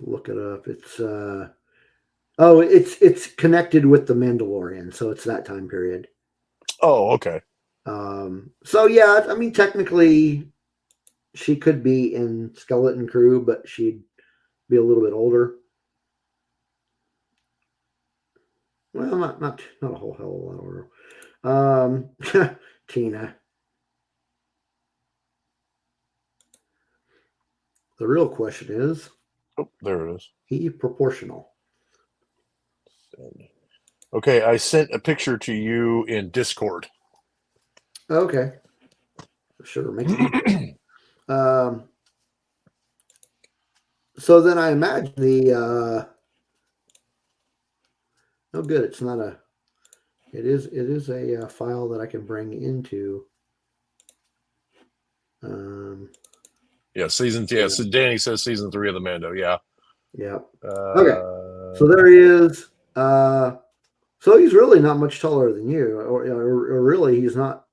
look it up. It's connected with the Mandalorian, so it's that time period. Oh, okay. So yeah, I mean technically she could be in Skeleton Crew, but she'd be a little bit older. Well, not a whole hell of a lot older. Tina. The real question is, oh, there it is. He proportional. Okay, I sent a picture to you in Discord. Okay. Sure, makes it so then I imagine the oh good, it's not a it is a file that I can bring into yeah, season yeah, so Danny says season 3 of the Mando, yeah. Yeah. Okay. So there he is. So he's really not much taller than you, or really he's not.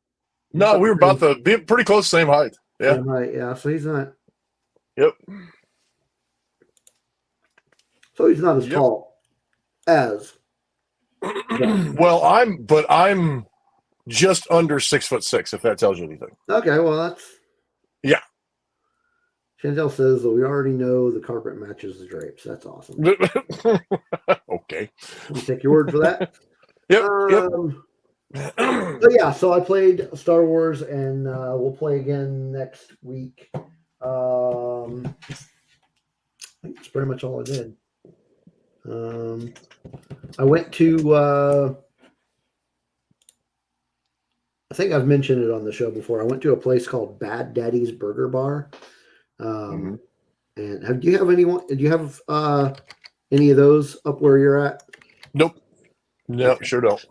No, we were about pretty close, same height. Yeah. Same height, yeah. So he's not. Yep. So he's not as tall as. Well, I'm just under 6'6", if that tells you anything. Okay, well that's. Yeah. Chantel says that we already know the carpet matches the drapes. That's awesome. Okay. You take your word for that. Yep. So yeah, so I played Star Wars, and we'll play again next week. I think that's pretty much all I did. I went to. I think I've mentioned it on the show before. I went to a place called Bad Daddy's Burger Bar. And do you have anyone? Do you have any of those up where you're at? Nope. No, okay. Sure don't.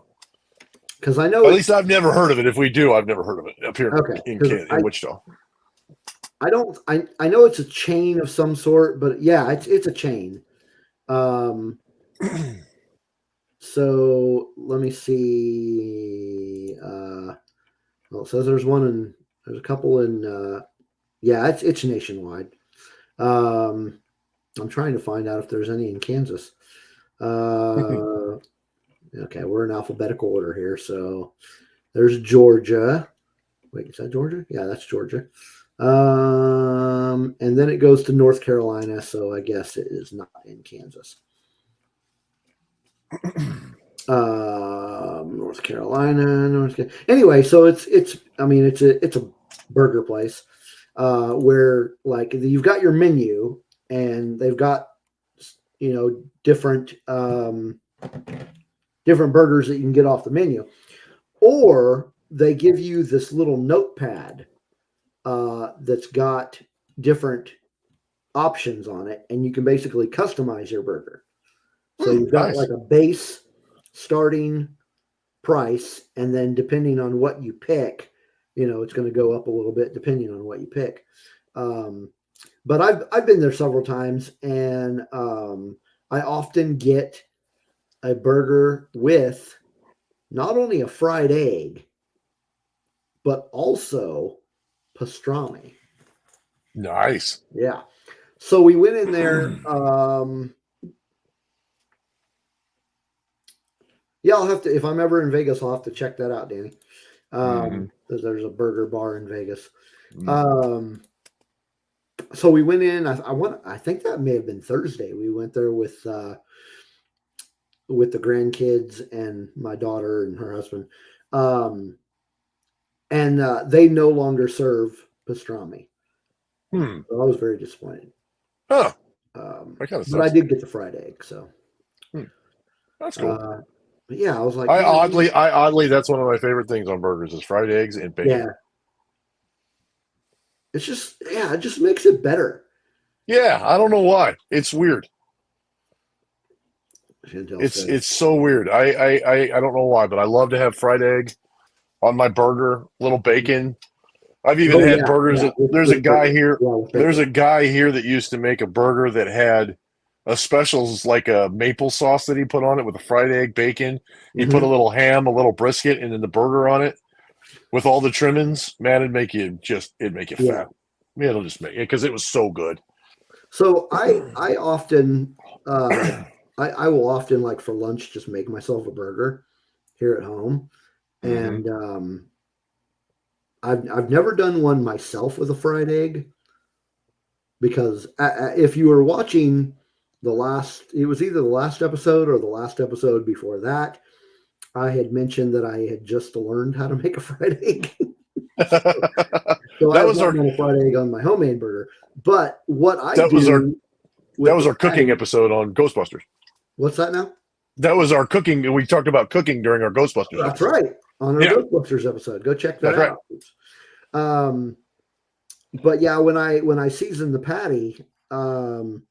Because I know at least I've never heard of it. If we do, I've never heard of it up here in Wichita. I don't. I know it's a chain of some sort, but yeah, it's a chain. So let me see. Well, it says there's a couple in. Yeah, it's nationwide. I'm trying to find out if there's any in Kansas. Okay, we're in alphabetical order here. So there's Georgia. Wait, is that Georgia? Yeah, that's Georgia. And then it goes to North Carolina. So I guess it is not in Kansas. North Carolina. Anyway, so it's a burger place. Where like you've got your menu and they've got different burgers that you can get off the menu, or they give you this little notepad that's got different options on it, and you can basically customize your burger. So you've got like a base starting price, and then depending on what you pick, it's going to go up a little bit depending on what you pick. But I've been there several times, and I often get a burger with not only a fried egg, but also pastrami. Nice. Yeah. So we went in there. Yeah, I'll have to, if I'm ever in Vegas, I'll have to check that out, Danny. Mhm. There's a burger bar in Vegas. Mm. So we went in. I think that may have been Thursday. We went there with the grandkids and my daughter and her husband, and they no longer serve pastrami. Hmm. So I was very disappointed. Huh. That kind of But I sucks. did get the fried egg. So Hmm. That's cool. but yeah, I was like, I man, oddly, that's one of my favorite things on burgers is fried eggs and bacon. yeah, it's just it just makes it better. Yeah, I don't know why. It's weird. Chantel It's says, it's so weird. I don't know why, but I love to have fried egg on my burger, little bacon. I've even "Oh had yeah, burgers yeah, that there's a with guy bacon, here. yeah, with There's bacon." a guy here that used to make a burger that had a specials like a maple sauce that he put on it with a fried egg, bacon. He put a Mhm. little ham, a little brisket, and then the burger on it with all the trimmings. Man, it'd make you Yeah. fat. Yeah, it'll just make it because it was so good. So I often I will often like for lunch just make myself a burger here at home, Hmm. and I've never done one myself with a fried egg because if you were watching it was either the last episode or the last episode before that, I had mentioned that I had just learned how to make a fried egg. So I that have was not our done a fried egg on my homemade burger. But what I that was our do that with was the our cooking patty, episode on Ghostbusters. what's that now? That was our cooking, and we talked about cooking during our Ghostbusters That's episode. right. On our Yeah, Ghostbusters episode. Go check that that's right. out. Um, but yeah, when I season the patty, I'm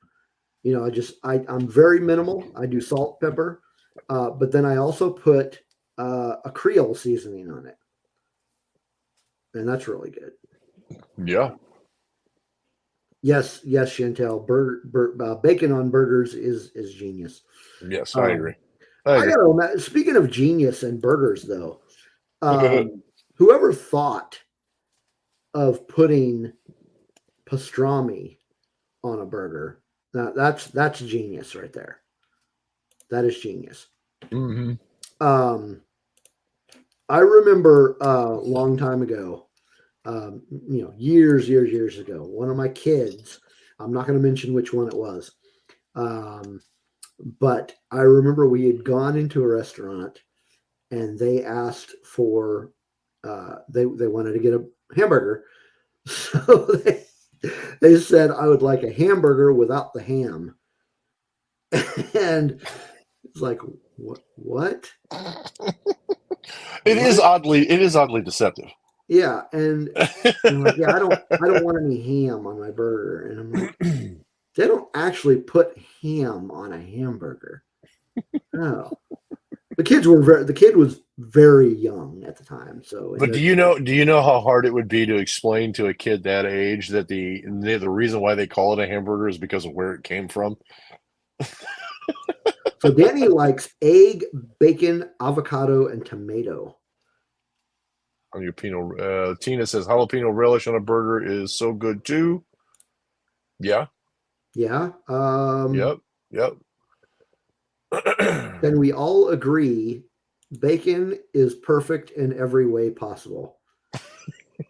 very minimal. I do salt, pepper, but then I also put a Creole seasoning on it, and that's really good. Yeah. Yes, Chantel. Bacon on burgers is genius. Yes, I Um, agree. I I agree. gotta imagine. Speaking of genius and burgers, though, whoever thought of putting pastrami on a burger? Now that's genius right there. That is genius. Hmm. Um, I remember a long time ago, years ago, one of my kids. I'm not going to mention which one it was, um, but I remember we had gone into a restaurant and they asked for they wanted to get a hamburger, so they said I would like a hamburger without the ham, and it's like what what It is oddly deceptive. yeah, and I'm like, yeah, I don't want any ham on my burger, and I'm like, they don't actually put ham on a hamburger. No, the kid was very young at the time, so in But their do you know how hard it would be to explain to a kid that age that the reason why they call it a hamburger is because of where it came from? so Danny likes egg, bacon, avocado, and tomato. Jalapeno. Tina says jalapeno relish on a burger is so good too. Yeah. Yeah. Yep. Yep. Can we all agree bacon is perfect in every way possible?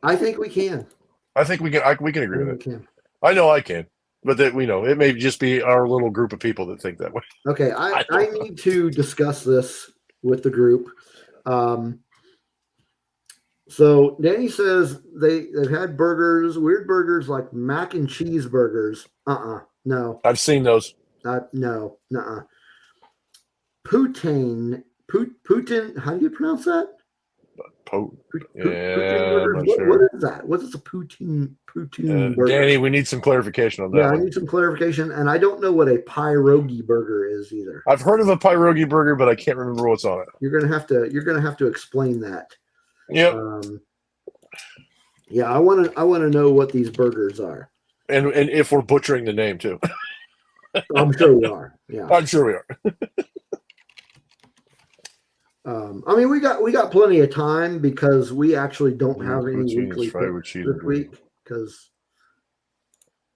I think we can. I think we can I agree with think we it. can. I know I can, but that we know it may just be our little group of people that think that way. Okay, I, I I don't know. need to discuss this with the group. Um, so Danny says they've had burgers, weird burgers like mac and cheese burgers. No, I've seen those. no, nuh-uh. Putin. How do you pronounce that? Po- Poutine yeah, I'm burgers. not What sure. is that? What is a poutine burger? Danny, we need some clarification on Yeah, that I one. need some clarification, and I don't know what a pierogi burger is either. I've heard of a pierogi burger, but I can't remember what's on it. You're gonna have to explain that. Yep. Um, yeah, I want to know what these burgers are. And if we're butchering the name too, I'm sure we are. Yeah. I'm sure we are. I mean, we got plenty of time because we actually don't have any Poutine is weekly fried picks with cheese this and gravy. week because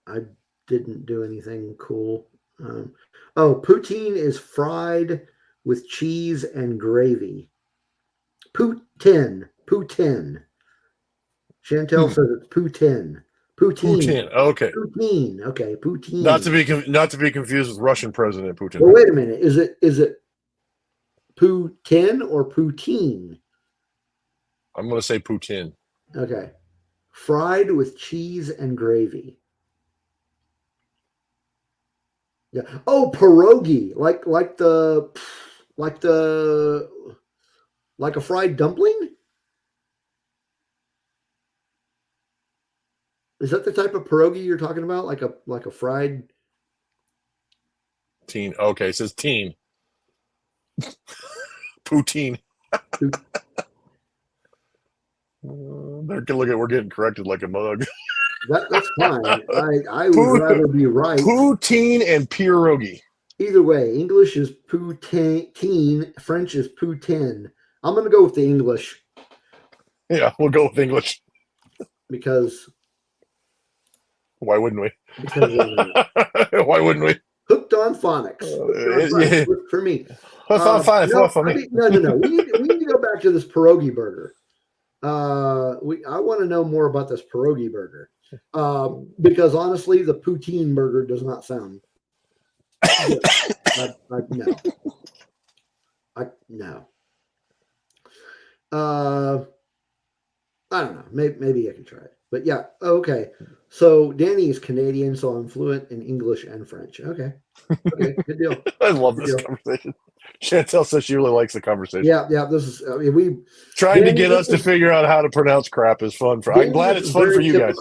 I didn't do anything cool. Poutine is fried with cheese and gravy. Poutine. Poutine. Chantel says it's poutine. Poutine. Putin. Okay. Poutine. Okay, poutine. Not to be confused with Russian President Putin. Well, wait a minute. Is it poutine or poutine? I'm going to say Putin. Okay. Fried with cheese and gravy. Yeah. Oh, pierogi, like a fried dumpling. Is that the type of pierogi you're talking about? Like a fried? Teen. Okay, it says teen. Poutine. We're getting corrected like a mug. That's fine. I would rather be right. Poutine and pierogi. Either way, English is poutine, French is poutine. I'm going to go with the English. Yeah, we'll go with English. Because why wouldn't we? Why wouldn't we? Hooked on phonics. For me. Phonics for me. No. We need to go back to this pierogi burger. I want to know more about this pierogi burger. Because honestly, the poutine burger does not sound good. No. I don't know. Maybe I can try it. But yeah, okay. So Danny is Canadian, so I'm fluent in English and French. Okay, good deal. I love this conversation. Chantel says she really likes the conversation. Yeah. This is. I mean, trying to get us to figure out how to pronounce crap is fun. I'm glad it's fun for you guys.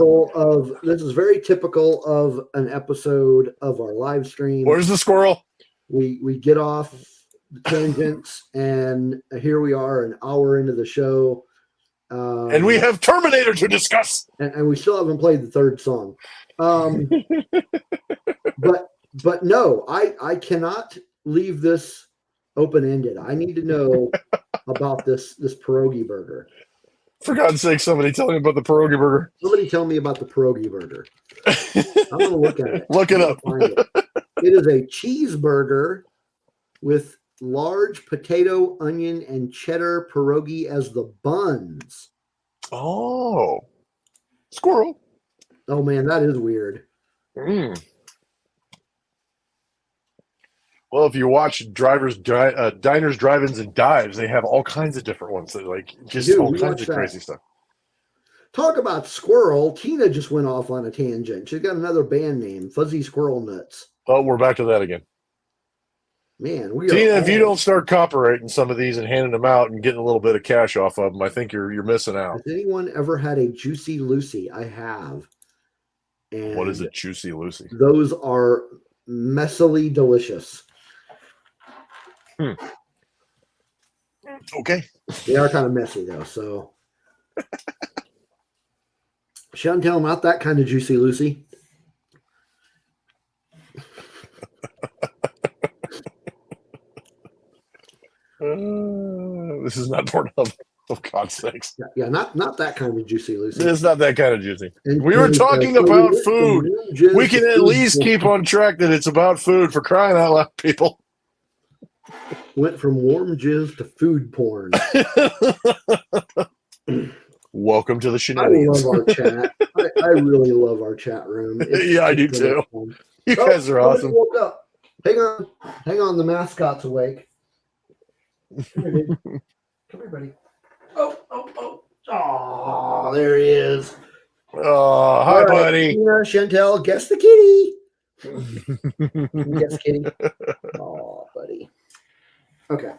This is very typical of an episode of our live stream. Where's the squirrel? We get off the tangents, and here we are, an hour into the show. And we have Terminator to discuss. And we still haven't played the third song. But no, I cannot leave this open-ended. I need to know about this pierogi burger. For God's sake, somebody tell me about the pierogi burger. Somebody tell me about the pierogi burger. I'm going to look at it. Look it up. It is a cheeseburger with large potato, onion, and cheddar pierogi as the buns. Oh. Squirrel. Oh, man, that is weird. Well, if you watch Diners, Drive-Ins, and Dives, they have all kinds of different ones. That all kinds of crazy stuff. Talk about squirrel. Tina just went off on a tangent. She's got another band name, Fuzzy Squirrel Nuts. Oh, we're back to that again. Man, Tina, if you don't start copyrighting some of these and handing them out and getting a little bit of cash off of them, I think you're missing out. Has anyone ever had a Juicy Lucy? I have. And what is a Juicy Lucy? Those are messily delicious. Okay. They are kind of messy though, so. Chantel, not that kind of Juicy Lucy. This is not Pornhub. For God's sakes. Yeah, not that kind of Juicy Lucy. It's not that kind of juicy. We were talking about food. We can at least keep on track that it's about food, for crying out loud, people. Went from warm jizz to food porn. Welcome to the shenanigans. I love our chat. I really love our chat room. Yeah, I do too. Fun. You guys are awesome. Woke up. Hang on. The mascot's awake. Come here, buddy. Oh, there he is. Oh, hi, buddy. Tina, Chantel, guess the kitty. Guess kitty. Oh, buddy. Okay.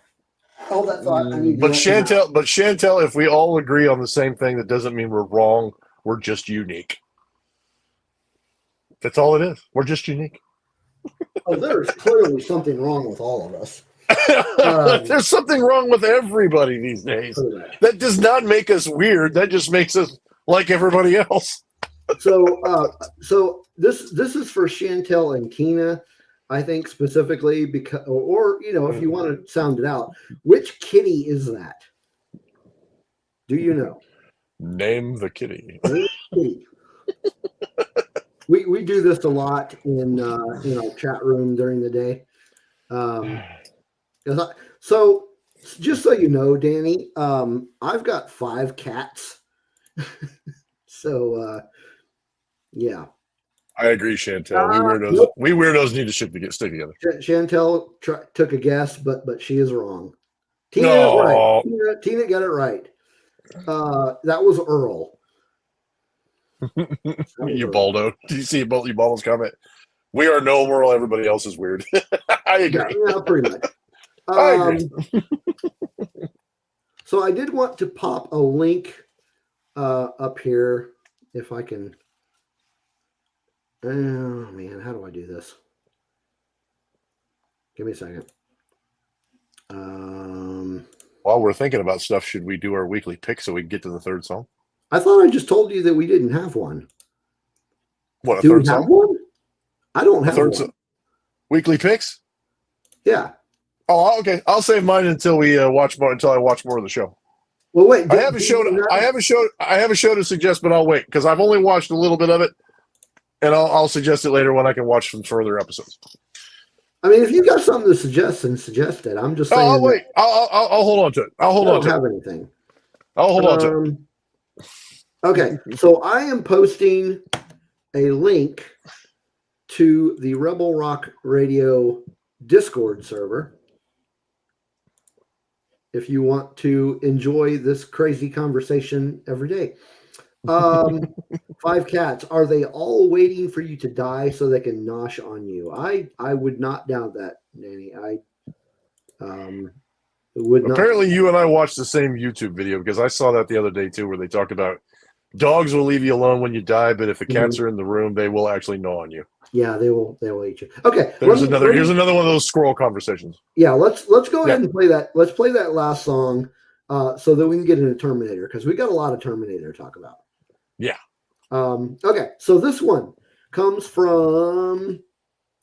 Hold that thought. But Chantel, if we all agree on the same thing, that doesn't mean we're wrong. We're just unique. That's all it is. We're just unique. Oh, there's clearly something wrong with all of us. There's something wrong with everybody these days. That does not make us weird. That just makes us like everybody else. So this is for Chantel and Tina, I think specifically, because, or if you want to sound it out, which kitty is that? Do you know? Name the kitty. We do this a lot in our chat room during the day. So Just so you know, Danny, I've got 5 cats. So, yeah. I agree, Chantel. Nope. We weirdos need to stick together. Chantel took a guess, but she is wrong. Tina got it right. Tina got it right. That was Earl. You baldo. Do you see Baldo's comment? We are normal. Everybody else is weird. I agree. Yeah, pretty much. I agree. So I did want to pop a link up here if I can. Oh man, how do I do this? Give me a second. While we're thinking about stuff, should we do our weekly pick so we can get to the third song? I thought I just told you that we didn't have one. What, a Do third we have song? one? I don't have one. Weekly picks? Yeah. Oh, okay. I'll save mine until I watch more of the show. Well, wait. I have a show to suggest, but I'll wait because I've only watched a little bit of it, and I'll suggest it later when I can watch some further episodes. I mean, if you got something to suggest, then suggest it. I'm just saying. I'll wait. I'll hold on to it. I don't have anything. I'll hold on to it. Okay, so I am posting a link to the Rebel Rock Radio Discord server if you want to enjoy this crazy conversation every day. 5 cats. Are they all waiting for you to die so they can nosh on you? I would not doubt that, Danny. I would not. Apparently, you and I watched the same YouTube video because I saw that the other day too, where they talked about dogs will leave you alone when you die, but if the cats are in the room, they will actually gnaw on you. Yeah, they will eat you. Okay. Here's another one of those squirrel conversations. Yeah, let's go ahead and play that. Let's play that last song so that we can get into Terminator because we got a lot of Terminator to talk about. Yeah. Okay, so this one comes from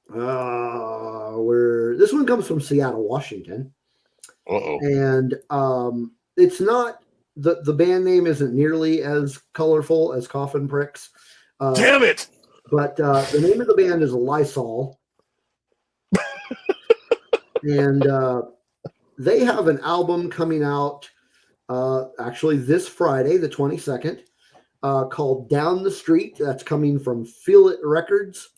this one comes from Seattle, Washington. Uh-oh. And it's not the band name isn't nearly as colorful as Coffin Pricks. Damn it! But the name of the band is Lysol. And they have an album coming out actually this Friday, the 22nd, called Down the Street. That's coming from Feel It Records.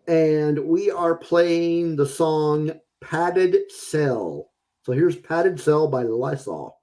And we are playing the song Padded Cell. So here's Padded Cell by Lysol.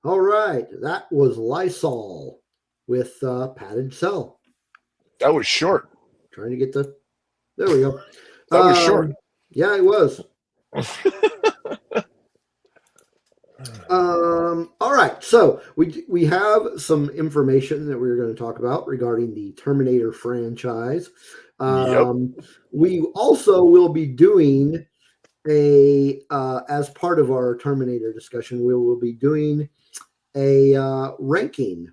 All right, that was Lysol with Padded Cell. That was short. Trying to get the. There we go. That was short. Yeah, it was. All right, so we have some information that we're going to talk about regarding the Terminator franchise. We also will be doing as part of our Terminator discussion, we will be doing a ranking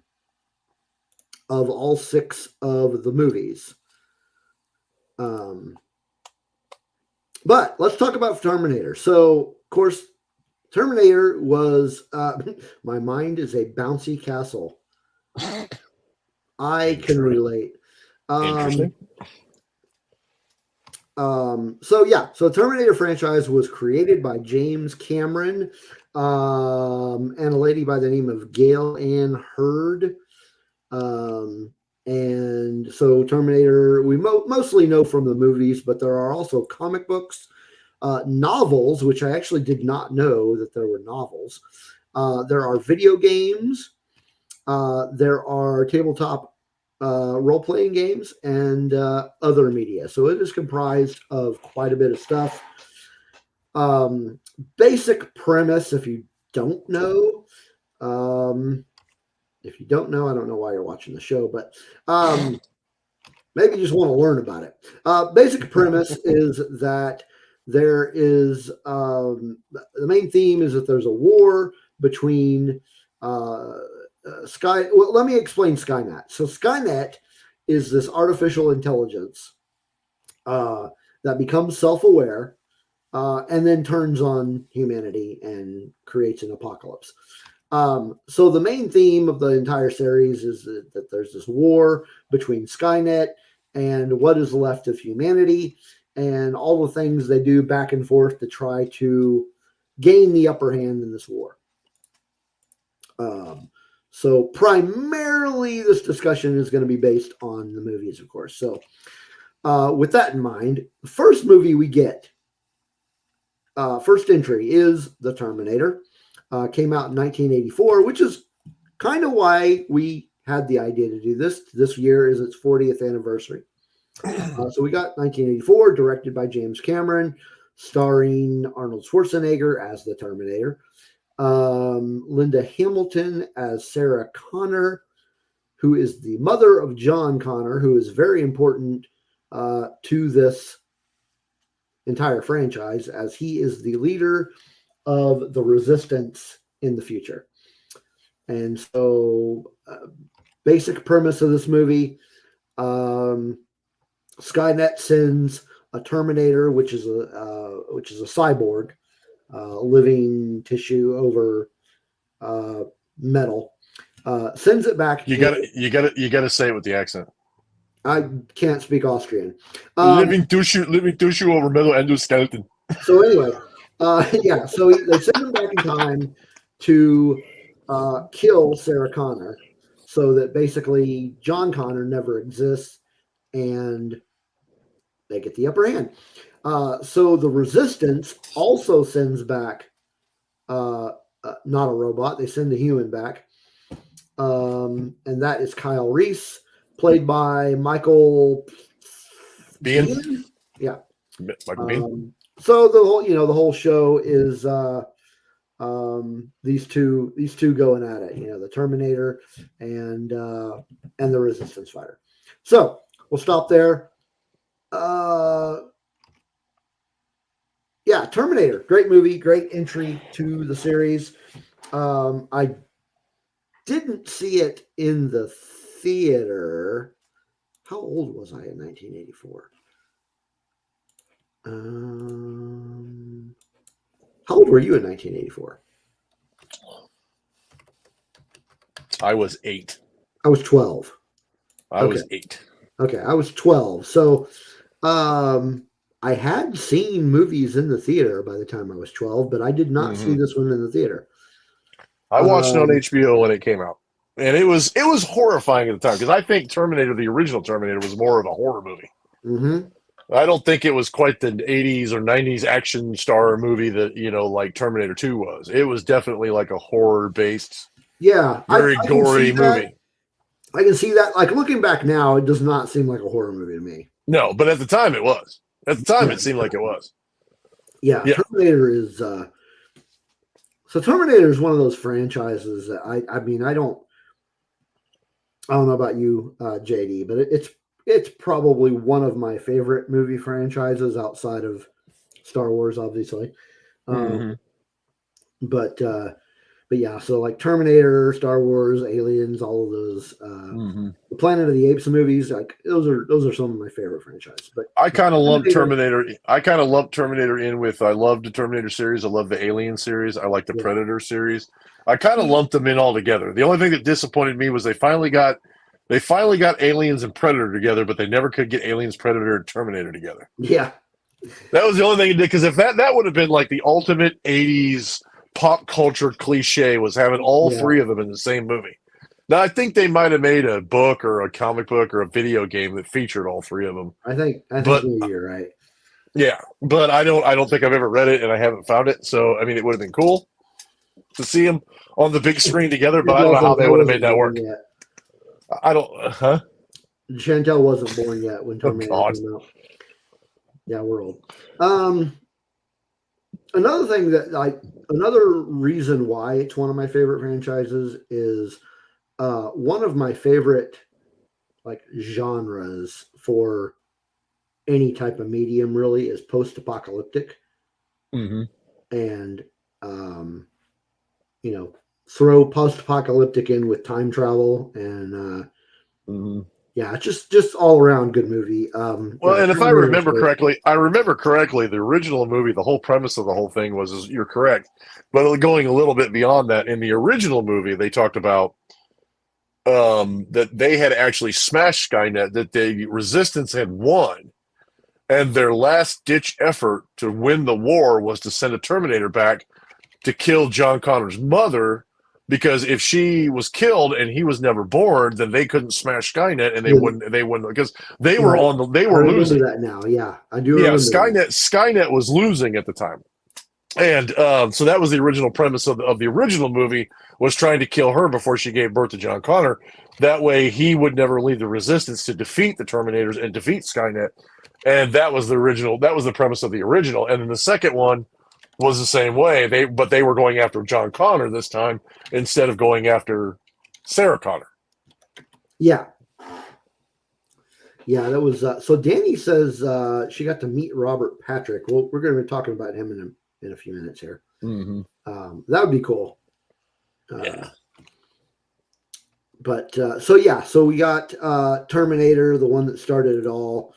of all 6 of the movies. But let's talk about Terminator. So, of course, Terminator was my mind is a bouncy castle. I can relate. Interesting. So Terminator franchise was created by James Cameron and a lady by the name of Gail Ann Hurd. And so Terminator, we mostly know from the movies, but there are also comic books, novels, which I actually did not know that there were novels. There are video games. There are tabletop role-playing games and other media. So it is comprised of quite a bit of stuff. Basic premise, if you don't know, I don't know why you're watching the show, but maybe you just want to learn about it. Basic premise is that there is the main theme is that there's a war between Well, let me explain Skynet. So Skynet is this artificial intelligence that becomes self-aware and then turns on humanity and creates an apocalypse. So the main theme of the entire series is that there's this war between Skynet and what is left of humanity, and all the things they do back and forth to try to gain the upper hand in this war. So primarily this discussion is going to be based on the movies, of course. So with that in mind, the first movie we get, first entry is The Terminator. Came out in 1984, which is kind of why we had the idea to do this. This year is its 40th anniversary. So we got 1984, directed by James Cameron, starring Arnold Schwarzenegger as the Terminator, Linda Hamilton as Sarah Connor, who is the mother of John Connor, who is very important to this entire franchise, as he is the leader of the resistance in the future. And so basic premise of this movie, Skynet sends a Terminator, which is a cyborg, living tissue over metal, sends it back. You gotta say it with the accent. I can't speak Austrian. Living tissue over metal endoskeleton. So anyway, so they send him back in time to kill Sarah Connor, so that basically John Connor never exists, and they get the upper hand. So the Resistance also sends back not a robot; they send a human back, and that is Kyle Reese, played by Michael Biehn. Yeah, Michael Biehn. So the whole show is these two going at it, the Terminator and the Resistance fighter. So we'll stop there. Terminator, great movie, great entry to the series. I didn't see it in the theater. How old was I in 1984? How old were you in 1984? I was 8. I was 12. I was 8. Okay, I was 12. So I had seen movies in the theater by the time I was 12, but I did not see this one in the theater. I watched it on HBO when it came out. And it was horrifying at the time, because I think Terminator, the original Terminator, was more of a horror movie. Mm-hmm. I don't think it was quite the 80s or 90s action star movie that, like Terminator 2 was. It was definitely like a horror-based, very gory movie. I can see that. Like, looking back now, it does not seem like a horror movie to me. No, but at the time it was. At the time, it seemed like it was. Yeah. Terminator is... So Terminator is one of those franchises that I don't know about you, JD, but it's probably one of my favorite movie franchises outside of Star Wars, obviously. But yeah, so like Terminator, Star Wars, Aliens, all of those, the Planet of the Apes movies, like those are some of my favorite franchises. But I kind of lumped Terminator. I kind of lumped Terminator in with. I love the Terminator series. I love the Alien series. I like the Predator series. I kind of lumped them in all together. The only thing that disappointed me was they finally got Aliens and Predator together, but they never could get Aliens, Predator, and Terminator together. Yeah, that was the only thing it did. Because if that would have been like the ultimate '80s pop culture cliche, was having all three of them in the same movie. Now, I think they might have made a book or a comic book or a video game that featured all three of them. I think But maybe you're right. yeah, but I don't think I've ever read it, and I haven't found it. So I mean, it would have been cool to see them on the big screen together, but I don't know how they would have made that work. Yet. I don't, huh? Chantel wasn't born yet when Oh Terminator God. came out. Yeah, we're old. Another thing another reason why it's one of my favorite franchises is one of my favorite like genres for any type of medium really is post-apocalyptic. Mm-hmm. And throw post-apocalyptic in with time travel and yeah, just all around good movie. Well, and if I remember correctly, the original movie, the whole premise of the whole thing was you're correct, but going a little bit beyond that, in the original movie, they talked about that they had actually smashed Skynet, that the resistance had won, and their last ditch effort to win the war was to send a Terminator back to kill John Connor's mother, because if she was killed and he was never born, then they couldn't smash Skynet, and they wouldn't because they were losing. That now, yeah, I do. Yeah, remember Skynet was losing at the time, and so that was the original premise of the original movie, was trying to kill her before she gave birth to John Connor. That way, he would never leave the resistance to defeat the Terminators and defeat Skynet, and that was the original. That was the premise of the original, and then the second one was the same way. They were going after John Connor this time instead of going after Sarah Connor. Yeah. Yeah, that was so Danny says she got to meet Robert Patrick. Well, we're going to be talking about him in a few minutes here. Mm-hmm. That would be cool. Yeah. But so we got Terminator, the one that started it all.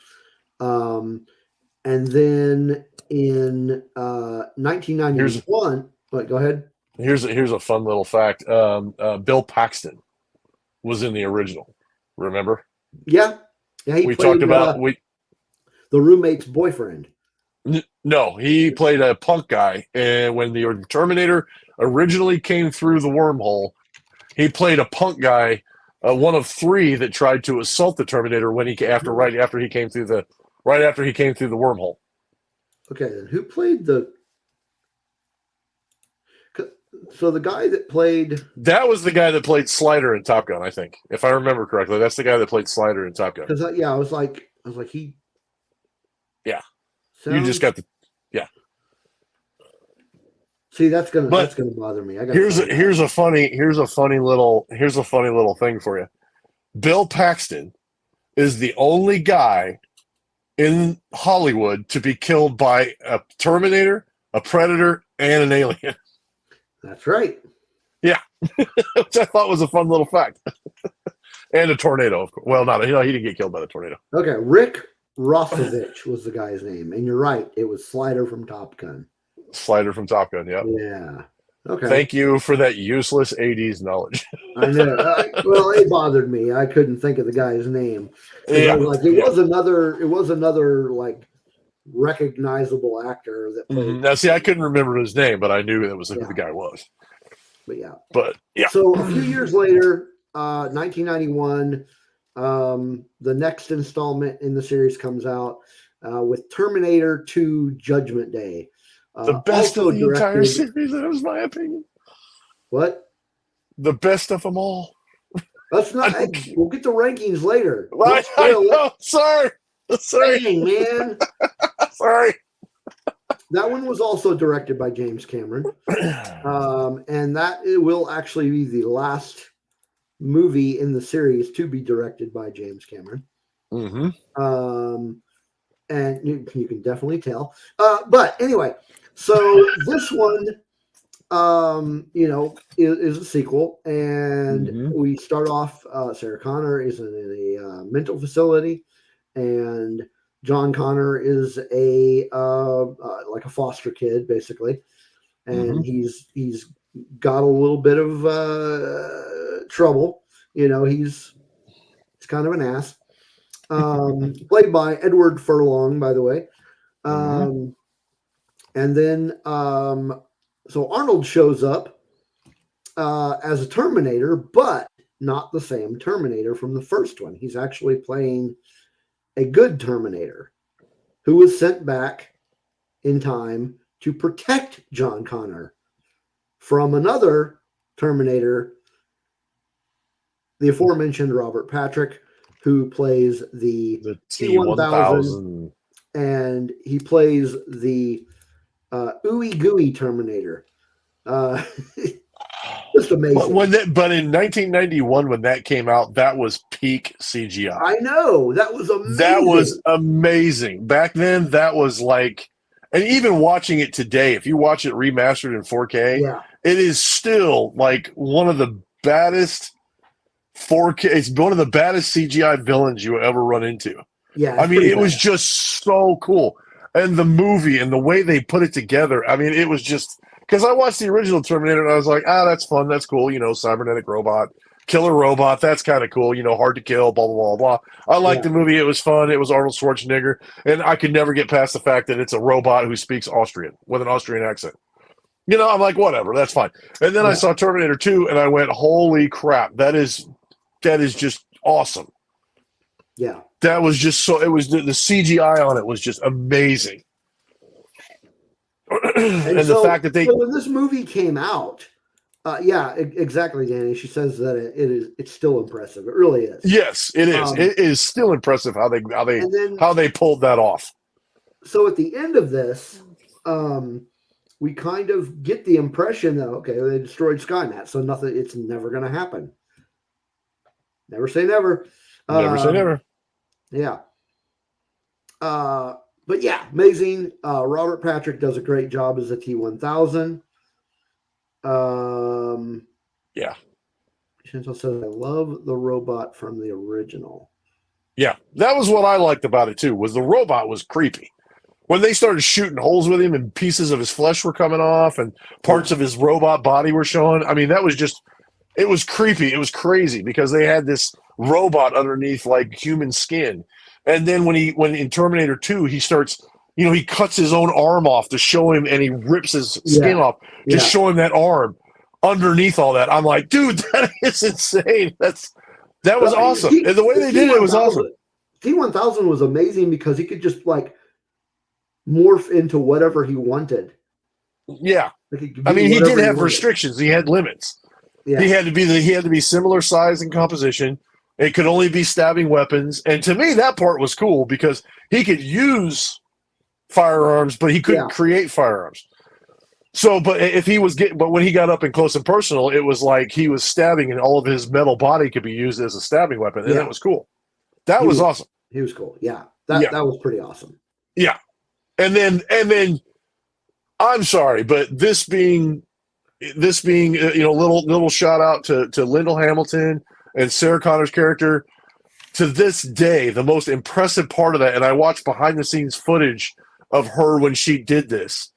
And then in 1991, go ahead. Here's a fun little fact. Bill Paxton was in the original. Remember? Yeah. He we played, talked about the roommate's boyfriend. No, he played a punk guy, and when the Terminator originally came through the wormhole, he played a punk guy, one of three that tried to assault the Terminator right after he came through the wormhole. Okay, then who played the? So the guy that played... That was the guy that played Slider in Top Gun, I think. If I remember correctly, that's the guy that played Slider in Top Gun. Because I was like he... Yeah. Sounds... You just got the... Yeah. See, that's gonna bother me. Here's a funny little thing for you. Bill Paxton is the only guy in Hollywood to be killed by a Terminator, a Predator, and an alien. That's right. Yeah, which I thought was a fun little fact. And a tornado, of course. Well, he didn't get killed by the tornado. Okay, Rick Rossovich was the guy's name, and you're right. It was Slider from Top Gun. Slider from Top Gun, yeah. Yeah. Okay. Thank you for that useless 80s knowledge. I know. Well, it bothered me. I couldn't think of the guy's name. Yeah. Was another like recognizable actor that played. Now, see, I couldn't remember his name, but I knew that was who the guy was. But yeah. So a few years later, 1991, the next installment in the series comes out with Terminator 2: Judgment Day. The best of the entire series, that was my opinion. What? The best of them all. That's not. We'll get the rankings later. I know. Sorry, Dang, man. Sorry. That one was also directed by James Cameron, and that will actually be the last movie in the series to be directed by James Cameron. Mm-hmm. And you can definitely tell. But anyway, so this one, is a sequel, and we start off. Sarah Connor is in a mental facility, and John Connor is a like a foster kid, basically, and he's got a little bit of trouble. He's kind of an ass. Played by Edward Furlong, by the way. And then, so Arnold shows up as a Terminator, but not the same Terminator from the first one. He's actually playing a good Terminator who was sent back in time to protect John Connor from another Terminator, the aforementioned Robert Patrick, who plays the T-1000, and he plays the ooey gooey Terminator. Just amazing. But in 1991, when that came out, that was peak CGI. I know. That was amazing. That was amazing. Back then, that was like, and even watching it today, if you watch it remastered in 4K, it is still like one of the baddest 4K. It's one of the baddest CGI villains you ever run into. Yeah. I mean, it was just so cool. And the movie and the way they put it together, I mean, it was just, because I watched the original Terminator and I was like, that's fun, that's cool, cybernetic robot, killer robot, that's kind of cool, hard to kill, blah, blah, blah, blah. I liked the movie, it was fun, it was Arnold Schwarzenegger, and I could never get past the fact that it's a robot who speaks Austrian, with an Austrian accent. I'm like, whatever, that's fine. And then I saw Terminator 2 and I went, holy crap, that is just awesome. Yeah. That was just so, it was, the CGI on it was just amazing. And so, the fact that when this movie came out, exactly, Danny. She says that it's still impressive. It really is. Yes, it is. It is still impressive how they pulled that off. So at the end of this, we kind of get the impression that they destroyed Skynet, so nothing. It's never going to happen. Never say never. Never say never. Yeah. But yeah, amazing. Robert Patrick does a great job as a T-1000. Yeah. Chantal says, I love the robot from the original. Yeah, that was what I liked about it too, was the robot was creepy. When they started shooting holes with him and pieces of his flesh were coming off and parts of his robot body were showing, I mean, that was just, it was creepy. It was crazy because they had this robot underneath like human skin. And then when in Terminator 2, he starts, he cuts his own arm off to show him, and he rips his skin off to show him that arm underneath all that. I'm like, dude, that is insane. That was awesome. And the way they did it was awesome. T-1000 was amazing because he could just like morph into whatever he wanted. Yeah. I mean, he did have restrictions. He had limits. Yeah. He had to be similar size and composition. It could only be stabbing weapons. And to me, that part was cool because he could use firearms, but he couldn't create firearms. So, but when he got up and close and personal, it was like he was stabbing and all of his metal body could be used as a stabbing weapon. And that was cool. That was awesome. He was cool. Yeah. That was pretty awesome. Yeah. And then I'm sorry, but this being little shout out to Lyndall Hamilton and Sarah Connor's character. To this day, the most impressive part of that, and I watched behind the scenes footage of her when she did this,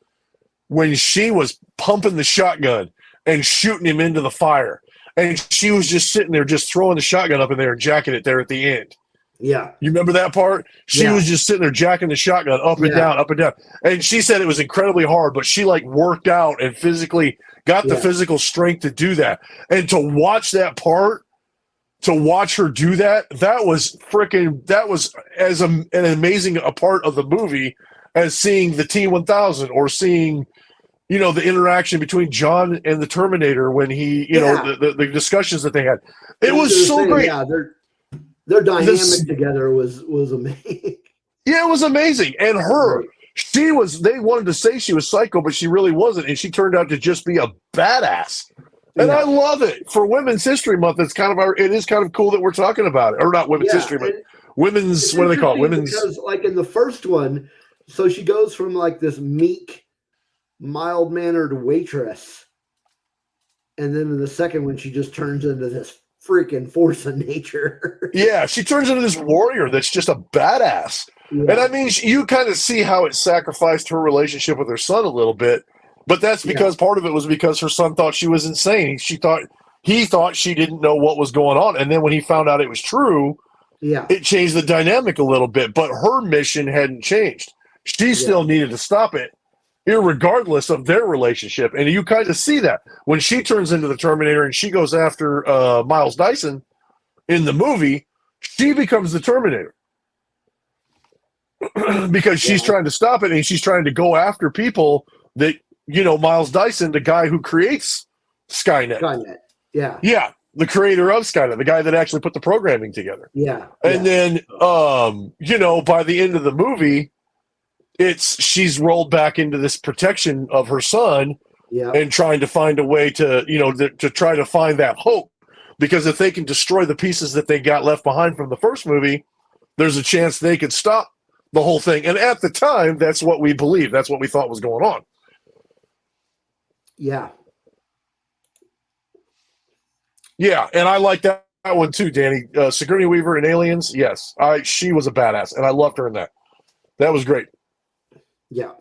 when she was pumping the shotgun and shooting him into the fire, and she was just sitting there just throwing the shotgun up in there and jacking it there at the end. Yeah. You remember that part? She was just sitting there jacking the shotgun up and down, up and down. And she said it was incredibly hard, but she like worked out and physically got the physical strength to do that. And to watch that part, to watch her do that, that was as an amazing a part of the movie as seeing the T-1000 or seeing, the interaction between John and the Terminator when he, the discussions that they had. It was so great. Yeah, their dynamic together was amazing. Yeah, it was amazing. And they wanted to say she was psycho, but she really wasn't. And she turned out to just be a badass. And I love it. For Women's History Month, it is kind of cool that we're talking about it. Or not Women's History Month. Women's, what do they call it? Women's. Because like in the first one, so she goes from like this meek, mild-mannered waitress. And then in the second one, she just turns into this freaking force of nature. Yeah, she turns into this warrior that's just a badass. Yeah. And I mean, you kind of see how it sacrificed her relationship with her son a little bit, but that's because part of it was because her son thought she was insane. He thought she didn't know what was going on, and then when he found out it was true, it changed the dynamic a little bit. But her mission hadn't changed. She still needed to stop it, irregardless of their relationship. And you kind of see that when she turns into the Terminator and she goes after Miles Dyson in the movie, she becomes the Terminator because she's trying to stop it, and she's trying to go after people that, Miles Dyson, the guy who creates Skynet. Yeah, the creator of Skynet, the guy that actually put the programming together. And then, by the end of the movie, she's rolled back into this protection of her son and trying to find a way to, to try to find that hope. Because if they can destroy the pieces that they got left behind from the first movie, there's a chance they could stop the whole thing. And at the time, that's what we believed. That's what we thought was going on. Yeah. Yeah, and I like that one too, Danny. Sigourney Weaver in Aliens, yes. She was a badass, and I loved her in that. That was great. Yeah.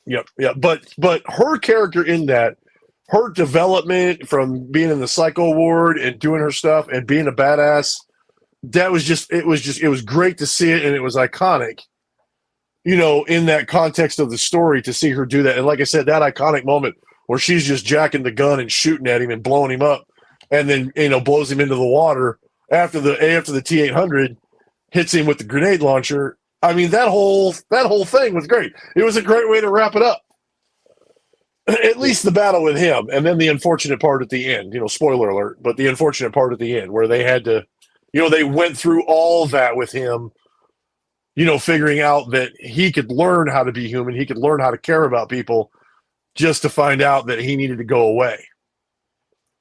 Yep. But her character in that, her development from being in the psycho ward and doing her stuff and being a badass, it was great to see it, and it was iconic, in that context of the story, to see her do that. And like I said, that iconic moment where she's just jacking the gun and shooting at him and blowing him up, and then, blows him into the water after the T-800 hits him with the grenade launcher. I mean, that whole thing was great. It was a great way to wrap it up. At least the battle with him, and then the unfortunate part at the end, spoiler alert, but the unfortunate part at the end where they had to, they went through all that with him, figuring out that he could learn how to be human, he could learn how to care about people, just to find out that he needed to go away.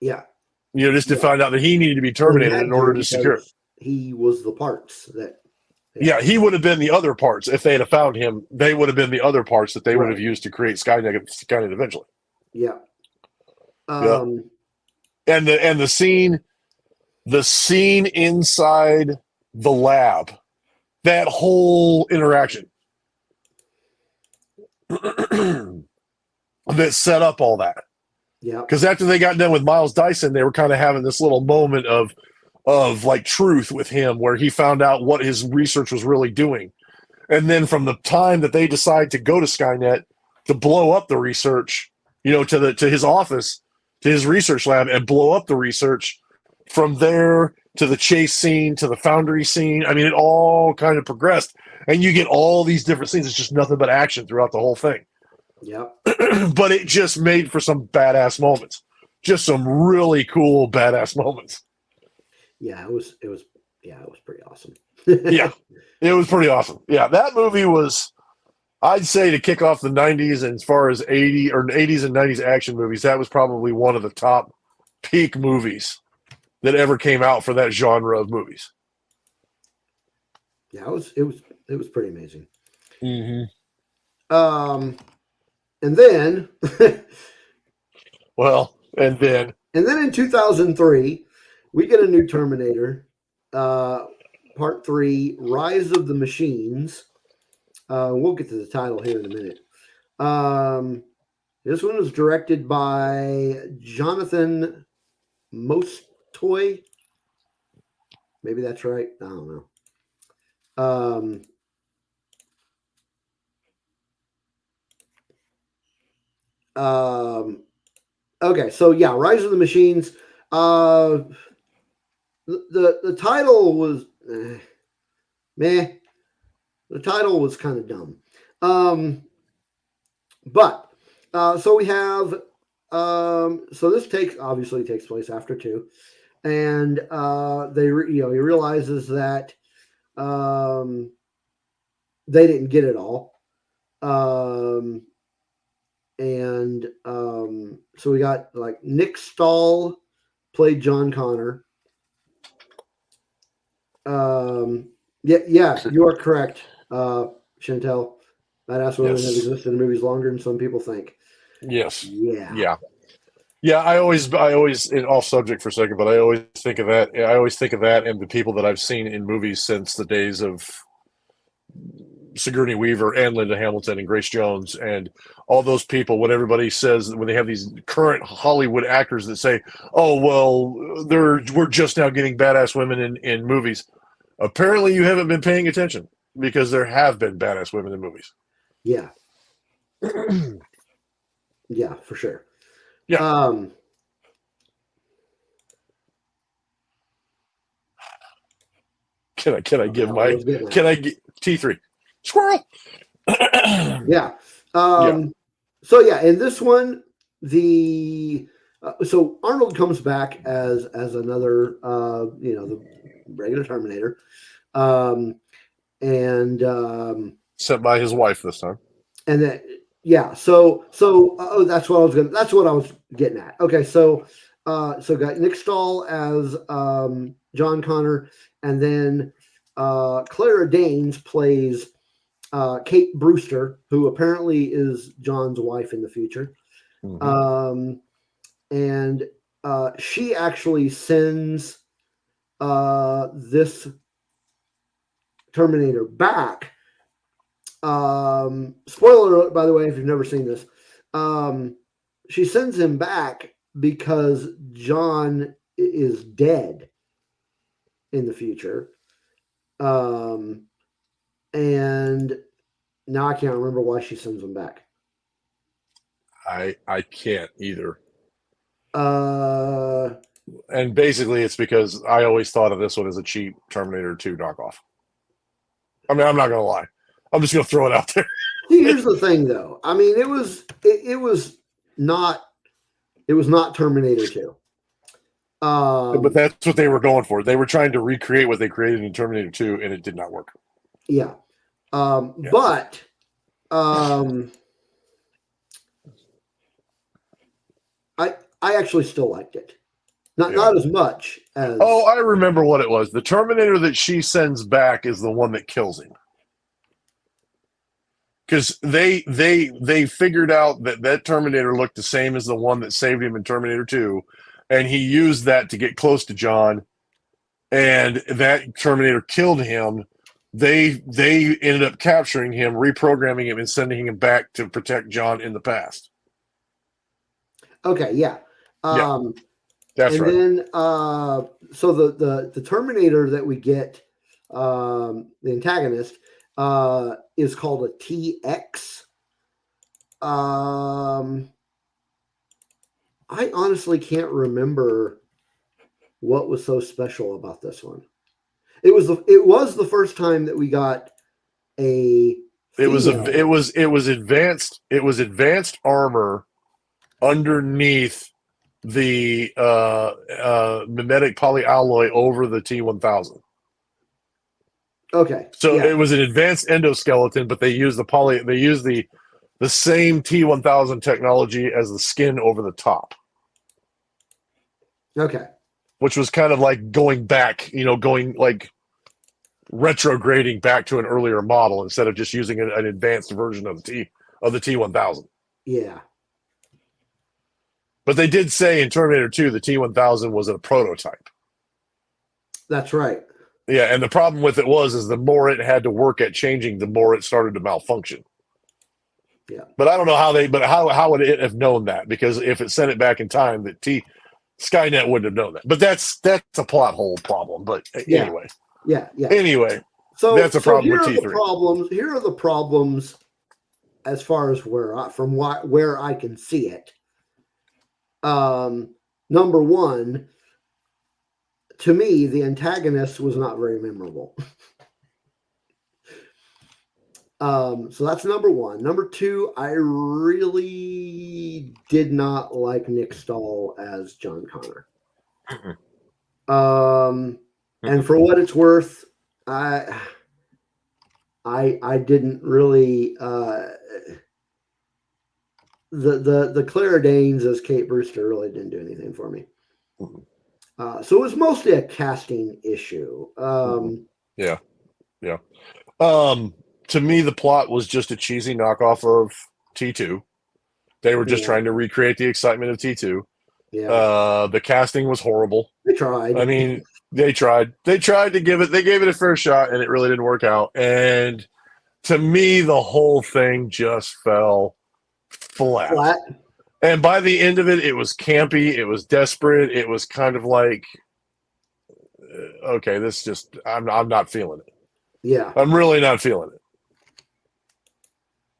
Yeah. Just to find out that he needed to be terminated in order to secure it. He was the parts that. Yeah, he would have been the other parts. If they had found him, they would have been the other parts that they would have used to create Skynet eventually. Yeah. And the scene inside the lab, that whole interaction that set up all that. Yeah. Because after they got done with Miles Dyson, they were kind of having this little moment of like truth with him, where he found out what his research was really doing. And then from the time that they decide to go to Skynet to blow up the research, to his office, to his research lab, and blow up the research, from there to the chase scene, to the foundry scene, I mean, it all kind of progressed. And you get all these different scenes. It's just nothing but action throughout the whole thing. Yeah. But it just made for some badass moments. Just some really cool badass moments. Yeah, it was pretty awesome. Yeah, it was pretty awesome. Yeah, that movie was, I'd say, to kick off the 90s, and as far as 80s and 90s action movies, that was probably one of the top peak movies that ever came out for that genre of movies. Yeah, it was pretty amazing. Mm-hmm. And then and then in 2003, we get a new Terminator, Part 3, Rise of the Machines. We'll get to the title here in a minute. This one was directed by Jonathan Mostoy. Maybe that's right. I don't know. Okay, so yeah, Rise of the Machines. The title was meh. The title was kind of dumb. But so we have so this obviously takes place after 2, and he realizes that they didn't get it all. So we got like Nick Stahl played John Connor. Yeah, you are correct, Chantel. Badass women have existed in movies longer than some people think. Yes. Yeah. I always, off subject for a second, but I always think of that. I always think of that and the people that I've seen in movies since the days of Sigourney Weaver and Linda Hamilton and Grace Jones and all those people. When everybody says, when they have these current Hollywood actors that say, "Oh well, we're just now getting badass women in movies," apparently you haven't been paying attention, because there have been badass women in movies. Yeah. Yeah, for sure. Yeah. Can I give my can I get T3 squirrel? Yeah. Yeah. So yeah, in this one, the so Arnold comes back as another the regular Terminator, and Sent by his wife this time. and then yeah, that's what I was getting at. Okay, so got Nick Stahl as John Connor, and then Clara Danes plays Kate Brewster, who apparently is John's wife in the future. Mm-hmm. And she actually sends this Terminator back. Spoiler alert, by the way, if you've never seen this. She sends him back because John is dead in the future. And now I can't remember why she sends him back. I can't either. Uh, And basically, it's because I always thought of this one as a cheap Terminator 2 knockoff. I mean, I'm not gonna lie. I'm just gonna throw it out there. See, here's the thing, though. I mean, it was not Terminator 2. But that's what they were going for. They were trying to recreate what they created in Terminator 2, and it did not work. Yeah. Yeah. But I actually still liked it. Not as much as. Oh, I remember what it was. The Terminator that she sends back is the one that kills him. Because they figured out that Terminator looked the same as the one that saved him in Terminator 2, and he used that to get close to John, and that Terminator killed him. They ended up capturing him, reprogramming him, and sending him back to protect John in the past. Okay, yeah. That's right. And then so the Terminator that we get, the antagonist, is called a TX. I honestly can't remember what was so special about this one. It was the first time that we got a female. It was advanced armor underneath the mimetic polyalloy over the T1000. Okay. So yeah. it was an advanced endoskeleton, but they used the same T1000 technology as the skin over the top. Okay. Which was kind of like going back, going like retrograding back to an earlier model instead of just using an advanced version of the T1000. Yeah. But they did say in Terminator 2 the T1000 was a prototype. That's right. Yeah, and the problem with it is the more it had to work at changing, the more it started to malfunction. Yeah. But I don't know how would it have known that? Because if it sent it back in time, Skynet wouldn't have known that. But that's a plot hole problem. But anyway. Yeah. Anyway, so that's a problem with T3. Here are the problems as far as where I can see it. Number one, to me, the antagonist was not very memorable. So that's number one. Number two, I really did not like Nick Stahl as John Connor. And for what it's worth, I didn't really the Clara Danes as Kate Brewster really didn't do anything for me. So it was mostly a casting issue. Yeah. To me, the plot was just a cheesy knockoff of T2. They were just trying to recreate the excitement of T2. Yeah. The casting was horrible. They tried. I mean, they tried. They tried to they gave it a fair shot, and it really didn't work out. And to me, the whole thing just fell flat. And by the end of it, it was campy. It was desperate. It was kind of like, okay, I'm not feeling it. Yeah. I'm really not feeling it.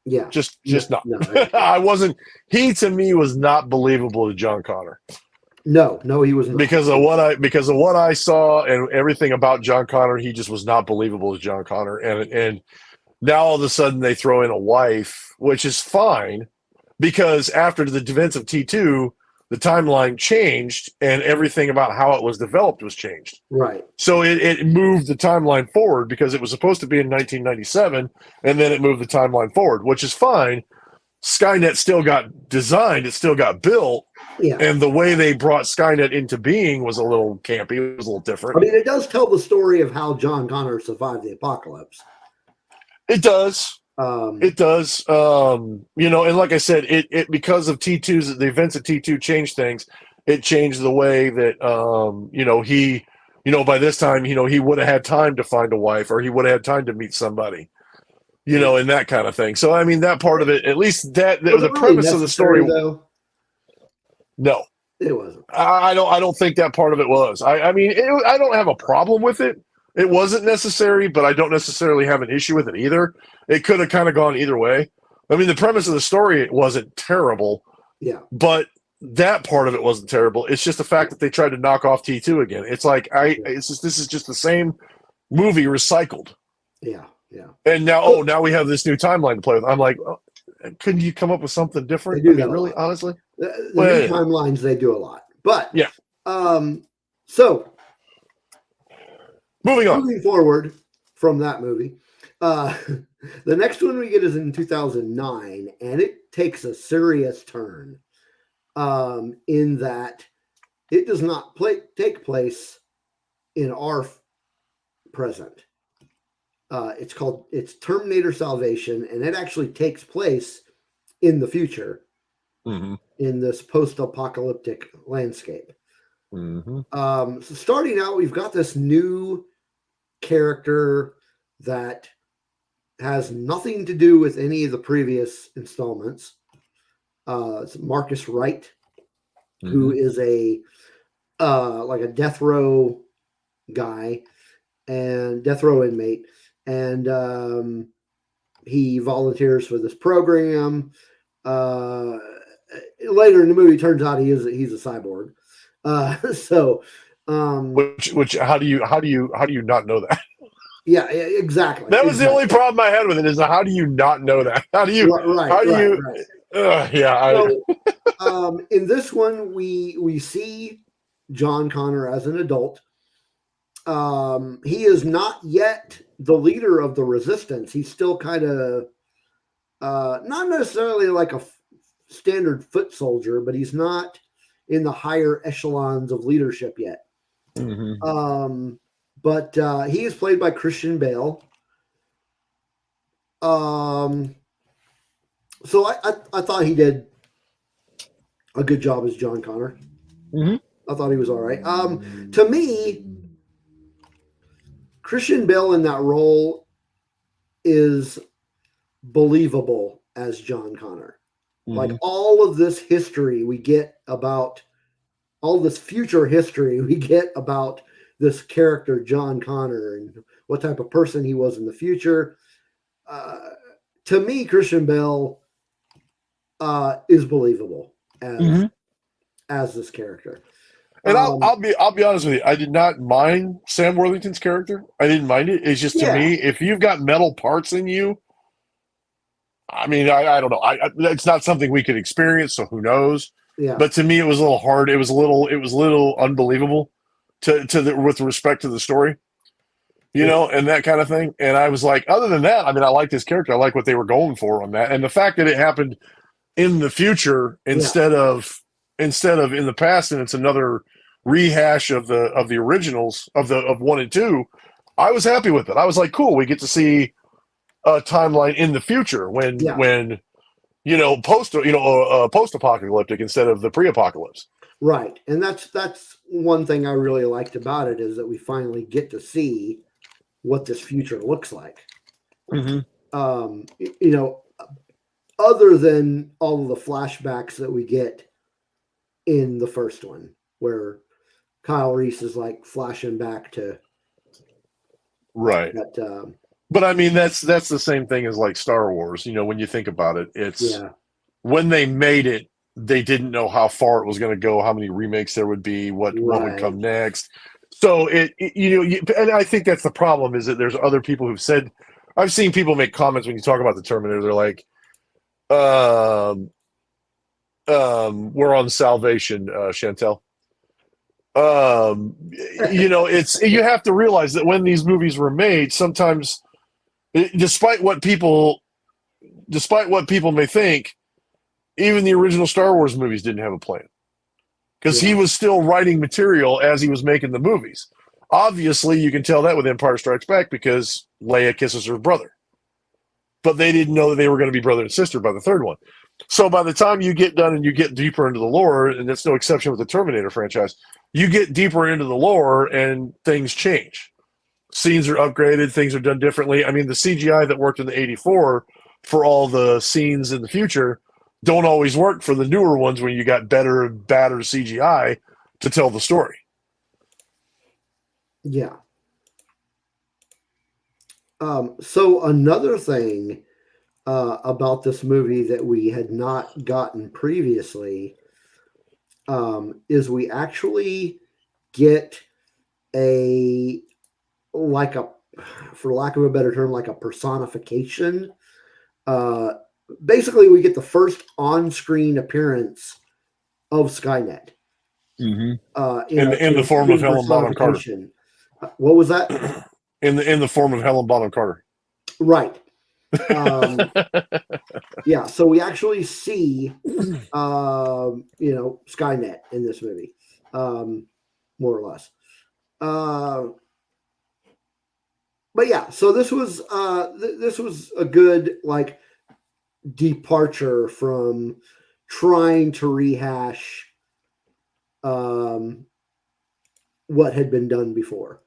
Yeah. Just not. No, I wasn't. He to me was not believable to John Connor no, he was not. because of what I saw and everything about John Connor. He just was not believable as John Connor, and now all of a sudden they throw in a wife, which is fine because after the events of T2, the timeline changed and everything about how it was developed was changed. Right. So it moved the timeline forward because it was supposed to be in 1997, and then it moved the timeline forward, which is fine. Skynet still got designed, it still got built, Yeah. and the way they brought Skynet into being was a little campy. It was a little different. I mean, it does tell the story of how John Connor survived the apocalypse. It does. It does. And like I said, it because of T2's the events of T2 changed things. It changed the way that he by this time he would have had time to find a wife, or he would have had time to meet somebody, and that kind of thing. So I mean that part of it, at least that the premise of the story, though. No, it wasn't. I don't think that part of it was. I don't have a problem with it. It wasn't necessary, but I don't necessarily have an issue with it either. It could have kind of gone either way. I mean, the premise of the story wasn't terrible. Yeah. But that part of it wasn't terrible. It's just the fact that they tried to knock off T2 again. It's like this is just the same movie recycled. Yeah, yeah. And now we have this new timeline to play with. I'm like, couldn't you come up with something different? They do that really, honestly. The new timelines, they do a lot. But yeah. So moving forward from that movie, the next one we get is in 2009, and it takes a serious turn in that it does not take place in our present. It's Terminator Salvation, and it actually takes place in the future, in this post-apocalyptic landscape. So starting out, we've got this new character that has nothing to do with any of the previous installments. It's Marcus Wright, who is a death row guy and death row inmate, and he volunteers for this program. Later in the movie, turns out he's a cyborg. Which how do you not know that? Yeah, exactly. That was the only problem I had with it, is how do you not know that? How do you? In this one, we see John Connor as an adult. He is not yet the leader of the resistance. He's still kind of not necessarily like a standard foot soldier, but he's not in the higher echelons of leadership yet. But he is played by Christian Bale. So I thought he did a good job as John Connor. I thought he was all right. To me, Christian Bale in that role is believable as John Connor. Like all of this history we get about, all this future history we get about this character, John Connor, and what type of person he was in the future. To me, Christian Bale is believable as this character. And I'll be honest with you, I did not mind Sam Worthington's character. I didn't mind it. It's just, to me, if you've got metal parts in you, I mean, I don't know. It's not something we could experience, so who knows? Yeah. But to me, it was a little hard. It was a little unbelievable with respect to the story, and that kind of thing. And I was like, other than that, I mean, I like this character. I like what they were going for on that, and the fact that it happened in the future instead of in the past, and it's another rehash of the originals of 1 and 2. I was happy with it. I was like, cool. We get to see a timeline in the future when post-apocalyptic instead of the pre-apocalypse. Right. And that's one thing I really liked about it, is that we finally get to see what this future looks like. Other than all of the flashbacks that we get in the first one, where Kyle Reese is like flashing back to right. that, But I mean, that's the same thing as like Star Wars. You know, when you think about it, it's Yeah. when they made it, they didn't know how far it was going to go, how many remakes there would be, what would Right. come next. So and I think that's the problem is that there's other people who've said, I've seen people make comments when you talk about the Terminator. They're like, um, we're on salvation, Chantel. It's you have to realize that when these movies were made, sometimes, despite what people may think, even the original Star Wars movies didn't have a plan because he was still writing material as he was making the movies. Obviously, you can tell that with Empire Strikes Back because Leia kisses her brother, but they didn't know that they were going to be brother and sister by the third one. So by the time you get done and you get deeper into the lore, and that's no exception with the Terminator franchise, you get deeper into the lore and things change. Scenes are upgraded, things are done differently. I mean, the CGI that worked in the 84 for all the scenes in the future don't always work for the newer ones when you got better and badder CGI to tell the story. Yeah. So another thing about this movie that we had not gotten previously is we actually get for lack of a better term, like a personification. Basically, we get the first on-screen appearance of Skynet. Mm-hmm. In the form of Helen Bonham Carter. What was that? In the form of Helen Bonham Carter. Right. Yeah. So we actually see, Skynet in this movie, more or less. But yeah, so this was a good like departure from trying to rehash what had been done before.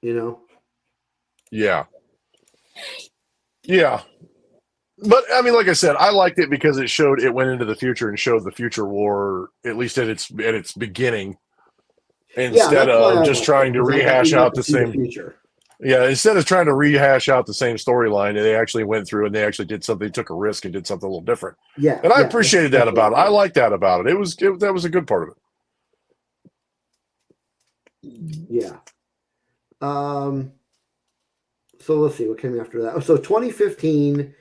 Yeah. But I mean, like I said, I liked it because it went into the future and showed the future war, at least at its beginning, instead of just trying to rehash out the same future. Yeah, instead of trying to rehash out the same storyline, they actually went through and they actually did something, took a risk and did something a little different. Yeah. And I appreciated that about it. I liked that about it. That was a good part of it. Yeah. So let's see what came after that. So 2015,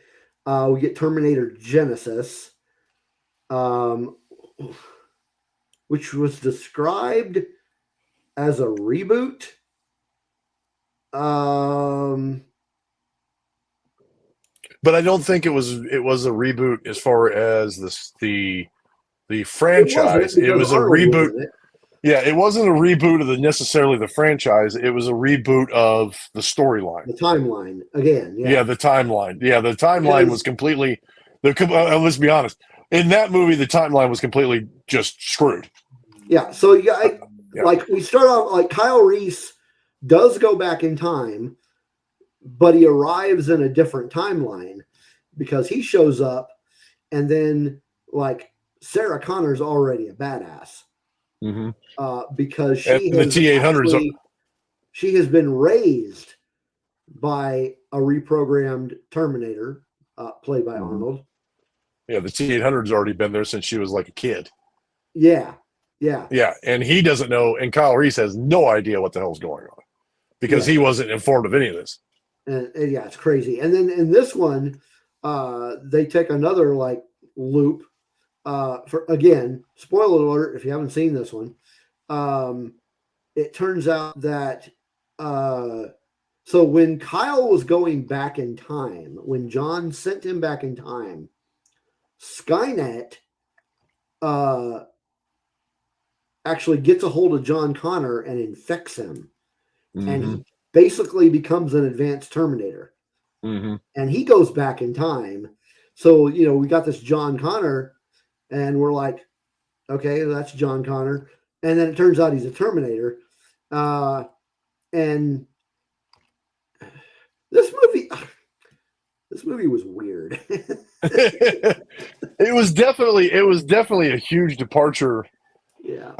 we get Terminator Genesis, which was described as a reboot. But I don't think it was a reboot as far as the franchise. It was a reboot. Yeah, it wasn't a reboot of necessarily the franchise. It was a reboot of the storyline. The timeline again. Yeah, the timeline. Yeah, the timeline was completely. Let's be honest. In that movie, the timeline was completely just screwed. Yeah. So like we start off like Kyle Reese does go back in time, but he arrives in a different timeline because he shows up, and then like Sarah Connor's already a badass. Mm-hmm. Because she has been raised by a reprogrammed Terminator, played by Arnold. Yeah, the T-800's already been there since she was like a kid. Yeah, and he doesn't know, and Kyle Reese has no idea what the hell's going on because he wasn't informed of any of this. And yeah, it's crazy. And then in this one, they take another like loop. For again, spoiler alert if you haven't seen this one. It turns out that so when Kyle was going back in time, when John sent him back in time, Skynet actually gets a hold of John Connor and infects him. Mm-hmm. And he basically becomes an advanced Terminator. Mm-hmm. And he goes back in time. So, we got this John Connor, and we're like, okay, that's John Connor. And then it turns out he's a Terminator. And this movie was weird. It was definitely a huge departure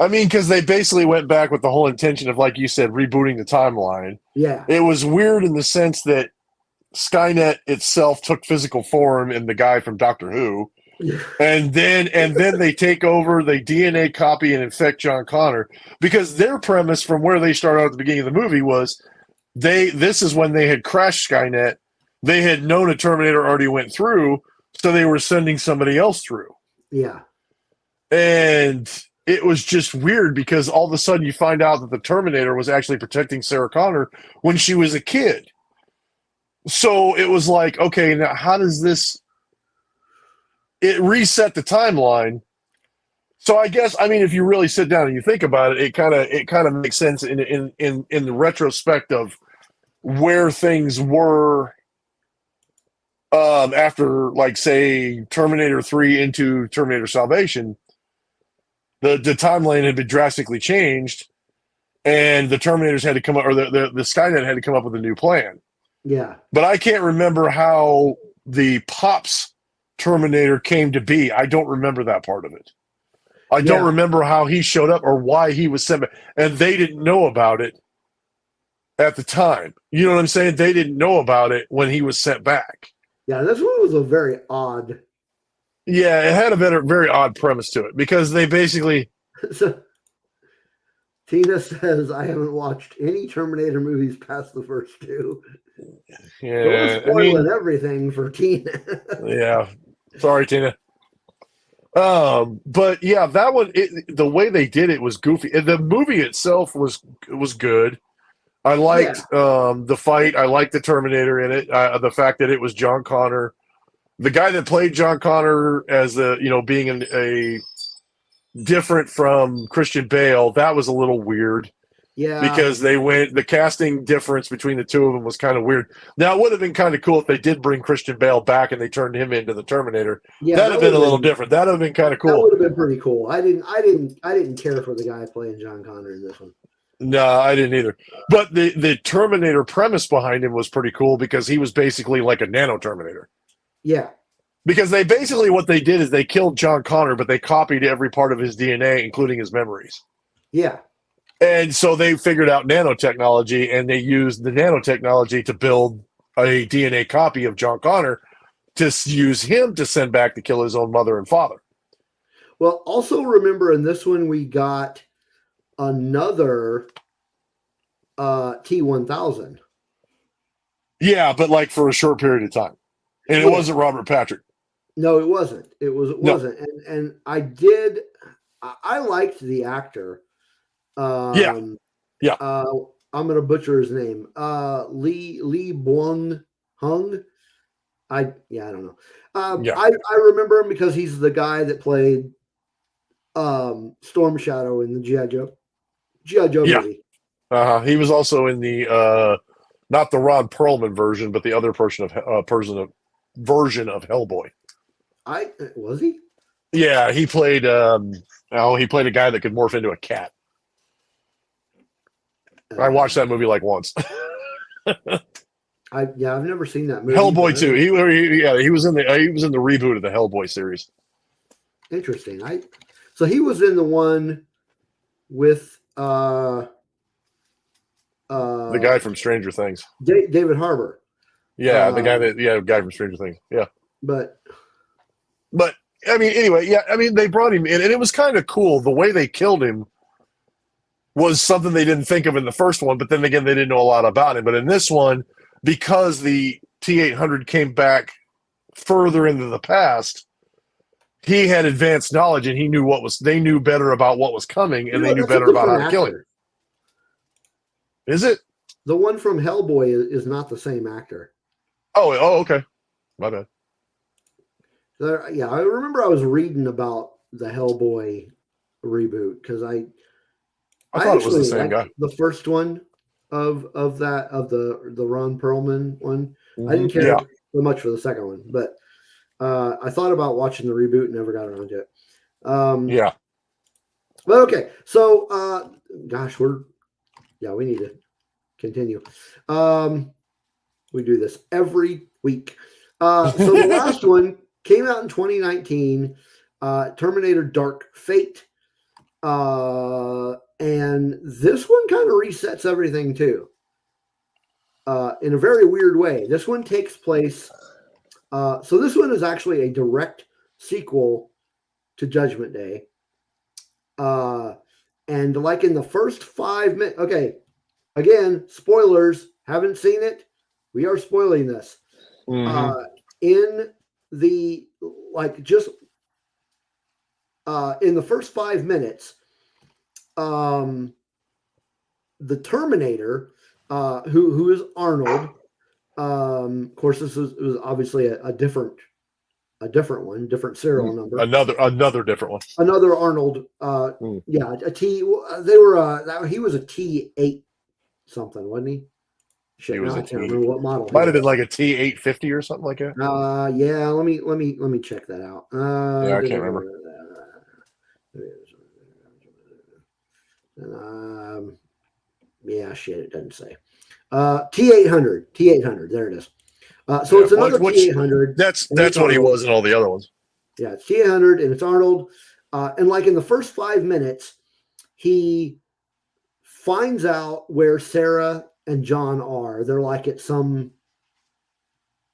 I mean, because they basically went back with the whole intention of, like you said, rebooting the timeline. Yeah. It was weird in the sense that Skynet itself took physical form in the guy from Doctor Who. And then they take over, they DNA copy and infect John Connor, because their premise from where they started out at the beginning of the movie was this is when they had crashed Skynet. They had known a Terminator already went through, so they were sending somebody else through. Yeah. And it was just weird because all of a sudden you find out that the Terminator was actually protecting Sarah Connor when she was a kid. So it was like, okay, now how does this... It reset the timeline. So I guess, I mean, if you really sit down and you think about it, it kind of makes sense in the retrospect of where things were after, like, say, Terminator 3 into Terminator Salvation. The timeline had been drastically changed, and the Terminators had to come up, or the Skynet had to come up with a new plan. Yeah. But I can't remember how the Pops Terminator came to be. I don't remember that part of it. I don't remember how he showed up or why he was sent back. And they didn't know about it at the time. You know what I'm saying? They didn't know about it when he was sent back. Yeah, this one was a very odd. Yeah, it had a very odd premise to it because they basically... So, Tina says, I haven't watched any Terminator movies past the first two. Yeah, So we're spoiling everything for Tina. Yeah. Sorry, Tina. But yeah, that one, the way they did it was goofy. And the movie itself was good. I liked the fight. I liked the Terminator in it. The fact that it was John Connor, the guy that played John Connor as being a different from Christian Bale. That was a little weird. Yeah. Because the casting difference between the two of them was kind of weird. Now, it would have been kind of cool if they did bring Christian Bale back and they turned him into the Terminator. Yeah, that'd have been a little different. That would have been kind of cool. That would have been pretty cool. I didn't care for the guy playing John Connor in this one. No, I didn't either. But the Terminator premise behind him was pretty cool because he was basically like a nano Terminator. Yeah. Because they basically, what they did is they killed John Connor, but they copied every part of his DNA, including his memories. Yeah. And so they figured out nanotechnology, and they used the nanotechnology to build a DNA copy of John Connor to use him to send back to kill his own mother and father. Well, also remember in this one we got another T-1000. Yeah, but like for a short period of time. And it wasn't Robert Patrick. No, it wasn't. It wasn't. And I liked the actor. I'm gonna butcher his name. Lee Buang Hung. I don't know. I remember him because he's the guy that played Storm Shadow in the G.I. Joe movie. He was also in the not the Ron Perlman version, but the other version of Hellboy. Was he? Yeah, he played a guy that could morph into a cat. I watched that movie like once. I've never seen that movie. Hellboy too. He was in the reboot of the Hellboy series. Interesting. So he was in the one with the guy from Stranger Things. David Harbour. Yeah, the guy from Stranger Things. Yeah. But I mean, anyway, they brought him in, and it was kind of cool. The way they killed him was something they didn't think of in the first one, but then again, they didn't know a lot about him. But in this one, because the T-800 came back further into the past, he had advanced knowledge, and he knew they knew better about what was coming, and they knew better about how to kill him. Is it? The one from Hellboy is not the same actor. Oh, okay. My bad. Yeah, I remember I was reading about the Hellboy reboot because I thought it was the same guy. The first one of the Ron Perlman one. I didn't care so much for the second one, but I thought about watching the reboot and never got around to it. But okay, so gosh, we need to continue. We do this every week. So the last one came out in 2019, Terminator Dark Fate. And this one kind of resets everything too, in a very weird way. This one takes place. So this one is actually a direct sequel to Judgment Day. And like in the first 5 minutes, okay, again, spoilers, haven't seen it. We are spoiling this. In the, like, just in the first 5 minutes, the Terminator, who is Arnold, of course, this was obviously a different one, different serial number. Another different one. Another Arnold. Yeah, a T. They were. He was a T8 something, wasn't he? Shit, He was I can't remember what model. Might have been like a T850 or something like that. Yeah. Let me check that out. Yeah, I can't remember. Yeah, shit, it doesn't say. T800. There it is. So it's another T800. That's what he was in all the other ones. Yeah, it's T800 and it's Arnold. And like in the first 5 minutes, he finds out where Sarah and John are. They're like at some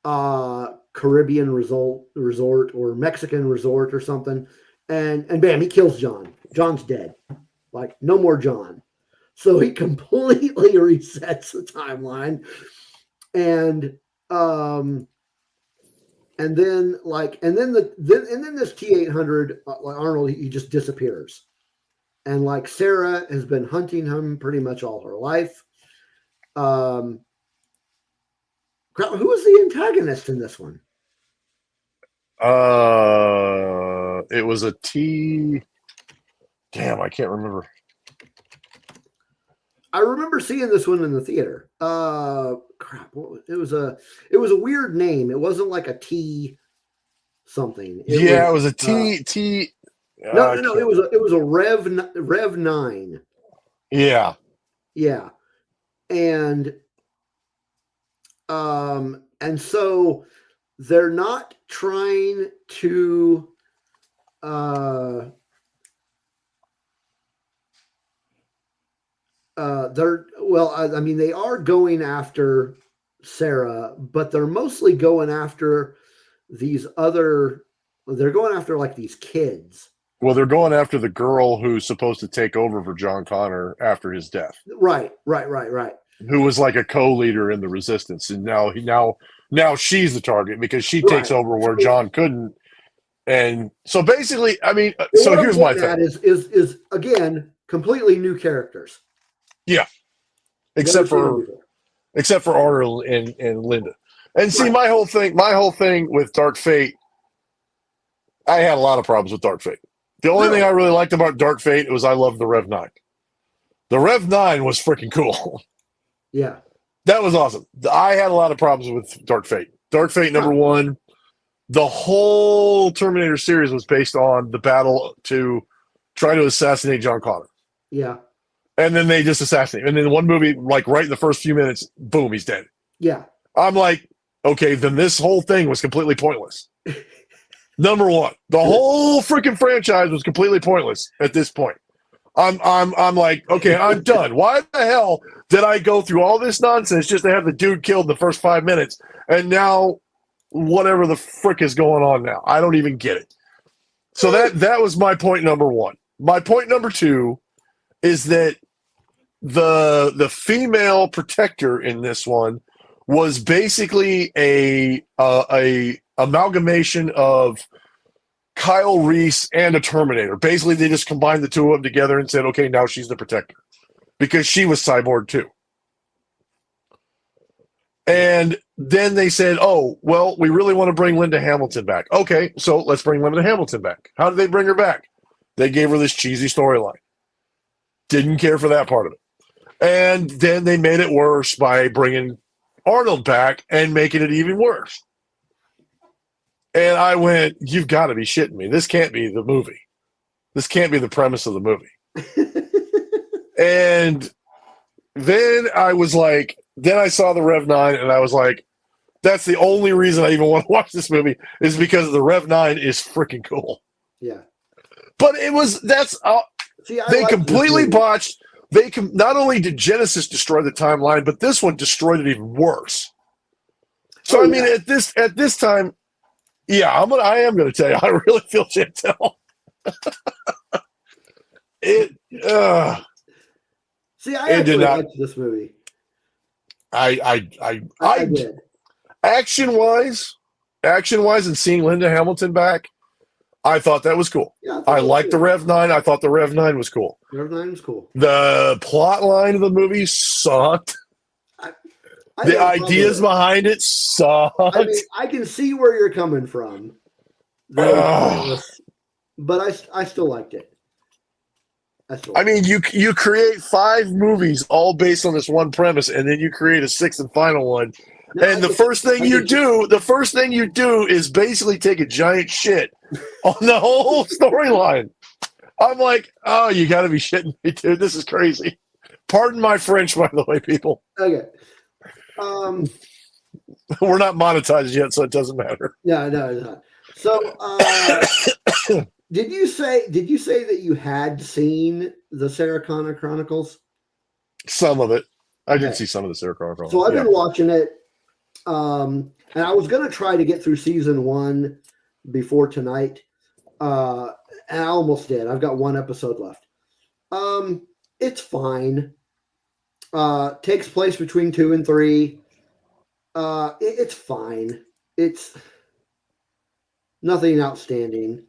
Caribbean resort or Mexican resort or something. And bam, he kills John. John's dead. Like, no more John. So he completely resets the timeline. And then this T800, Arnold, he just disappears. And like Sarah has been hunting him pretty much all her life. Who was the antagonist in this one? It was a T. Damn, I can't remember. I remember seeing this one in the theater. Crap, it was a weird name. It wasn't like a T something. It was a T. No. It was a Rev 9. Yeah. And so they're not trying to they are going after Sarah, but they're mostly going after they're going after like these kids. Well, they're going after the girl who's supposed to take over for John Connor after his death. Right. Who was like a co-leader in the resistance. And now she's the target because she takes over where John couldn't. And so basically, I mean, so here's my thing. Is again, completely new characters. Yeah. Except for Arnold and Linda. And see, my whole thing with Dark Fate, I had a lot of problems with Dark Fate. The only thing I really liked about Dark Fate was I loved the Rev 9. The Rev 9 was freaking cool. Yeah. That was awesome. I had a lot of problems with Dark Fate. Dark Fate number 1, the whole Terminator series was based on the battle to try to assassinate John Connor. Yeah. And then they just assassinate him. And then one movie, like right in the first few minutes, boom, he's dead. Yeah. I'm like, okay, then this whole thing was completely pointless. Number 1, the whole freaking franchise was completely pointless at this point. I'm like, okay, I'm done. Why the hell did I go through all this nonsense just to have the dude killed in the first 5 minutes? And now whatever the frick is going on now, I don't even get it. So that was my point number 1. My point number 2 is that the female protector in this one was basically a amalgamation of Kyle Reese and a Terminator. Basically, they just combined the two of them together and said, okay, now she's the protector. Because she was cyborg too. And then they said, oh, well, we really want to bring Linda Hamilton back. Okay, so let's bring Linda Hamilton back. How did they bring her back? They gave her this cheesy storyline. Didn't care for that part of it. And then they made it worse by bringing Arnold back and making it even worse. And I went, you've got to be shitting me. This can't be the movie. This can't be the premise of the movie. And then I was like, then I saw the Rev 9 and I was like, that's the only reason I even want to watch this movie is because the Rev 9 is freaking cool. Yeah. But See, I They like this completely movie. botched. Not only did Genesis destroy the timeline, but this one destroyed it even worse. So Oh, I mean, yeah. at this time, yeah, I am gonna tell you, I really feel Chantel. It See, I it did actually not. liked this movie. I I did. action wise, and seeing Linda Hamilton back, I thought that was cool. Yeah, I thought I it was liked the cool. Rev 9. I thought the Rev 9 was cool. Rev 9 was cool. The plot line of the movie sucked. I The had a problem with ideas it. behind it sucked. I mean, I can see where you're coming from. That it's Ugh. pointless, but I still liked it. I mean, you create 5 movies all based on this one premise, and then you create a 6th and final one. No, And the first thing you do is basically take a giant shit on the whole storyline. I'm like, oh, you got to be shitting me, dude. This is crazy. Pardon my French, by the way, people. Okay. We're not monetized yet, so it doesn't matter. Yeah, no, it's not. So, did you say that you had seen the Sarah Connor Chronicles? Some of it. I did Okay. see some of the Sarah Connor Chronicles. So I've been watching it, and I was going to try to get through season 1 before tonight, and I almost did. I've got 1 episode left. It's fine. Takes place between 2 and 3. It's fine. It's nothing outstanding.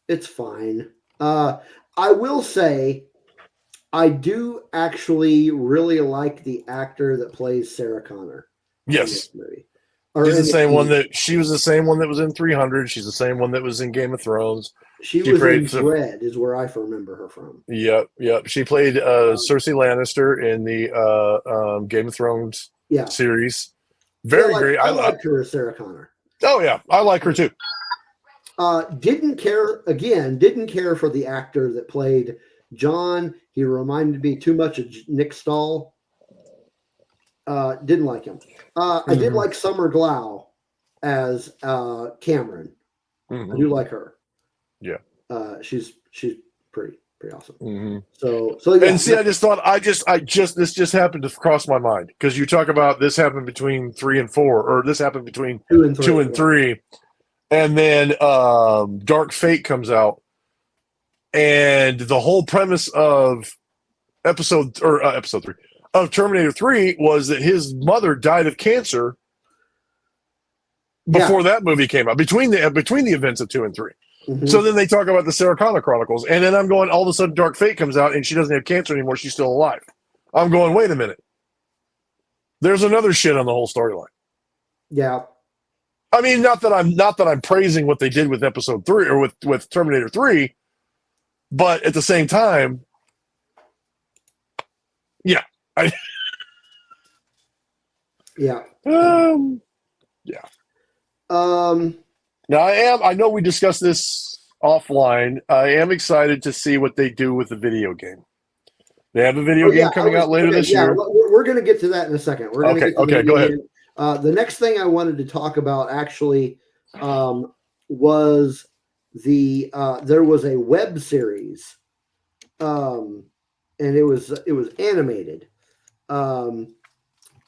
It's fine. I will say, I do actually really like the actor that plays Sarah Connor. Yes. In this movie. She's the same one that she was the same one that was in 300. She's the same one that was in Game of Thrones. She was in Dread, is where I remember her from. Yep. She played Cersei Lannister in the Game of Thrones series. Very great. I liked her as Sarah Connor. Oh yeah, I like her too. Didn't care for the actor that played John. He reminded me too much of Nick Stahl. Didn't like him. I did like Summer Glau as Cameron. I do like her. Yeah. She's pretty awesome. So yeah. And see, this just happened to cross my mind because you talk about this happened between 3 and 4, or this happened between 2 and 3. And then Dark Fate comes out, and the whole premise of episode 3 of Terminator 3 was that his mother died of cancer before that movie came out, between the events of 2 and 3. So then they talk about the Sarah Connor Chronicles, and then I'm going, all of a sudden Dark Fate comes out and she doesn't have cancer anymore, she's still alive. I'm going, wait a minute, there's another shit on the whole storyline. Yeah. I mean, not that I'm praising what they did with episode 3 or with Terminator 3, but at the same time, yeah. Yeah. Now I know we discussed this offline. I am excited to see what they do with the video game. They have a video game coming out later this year. We're going to get to that in a second. We're going to Okay, go ahead. The next thing I wanted to talk about actually was there was a web series, and it was animated.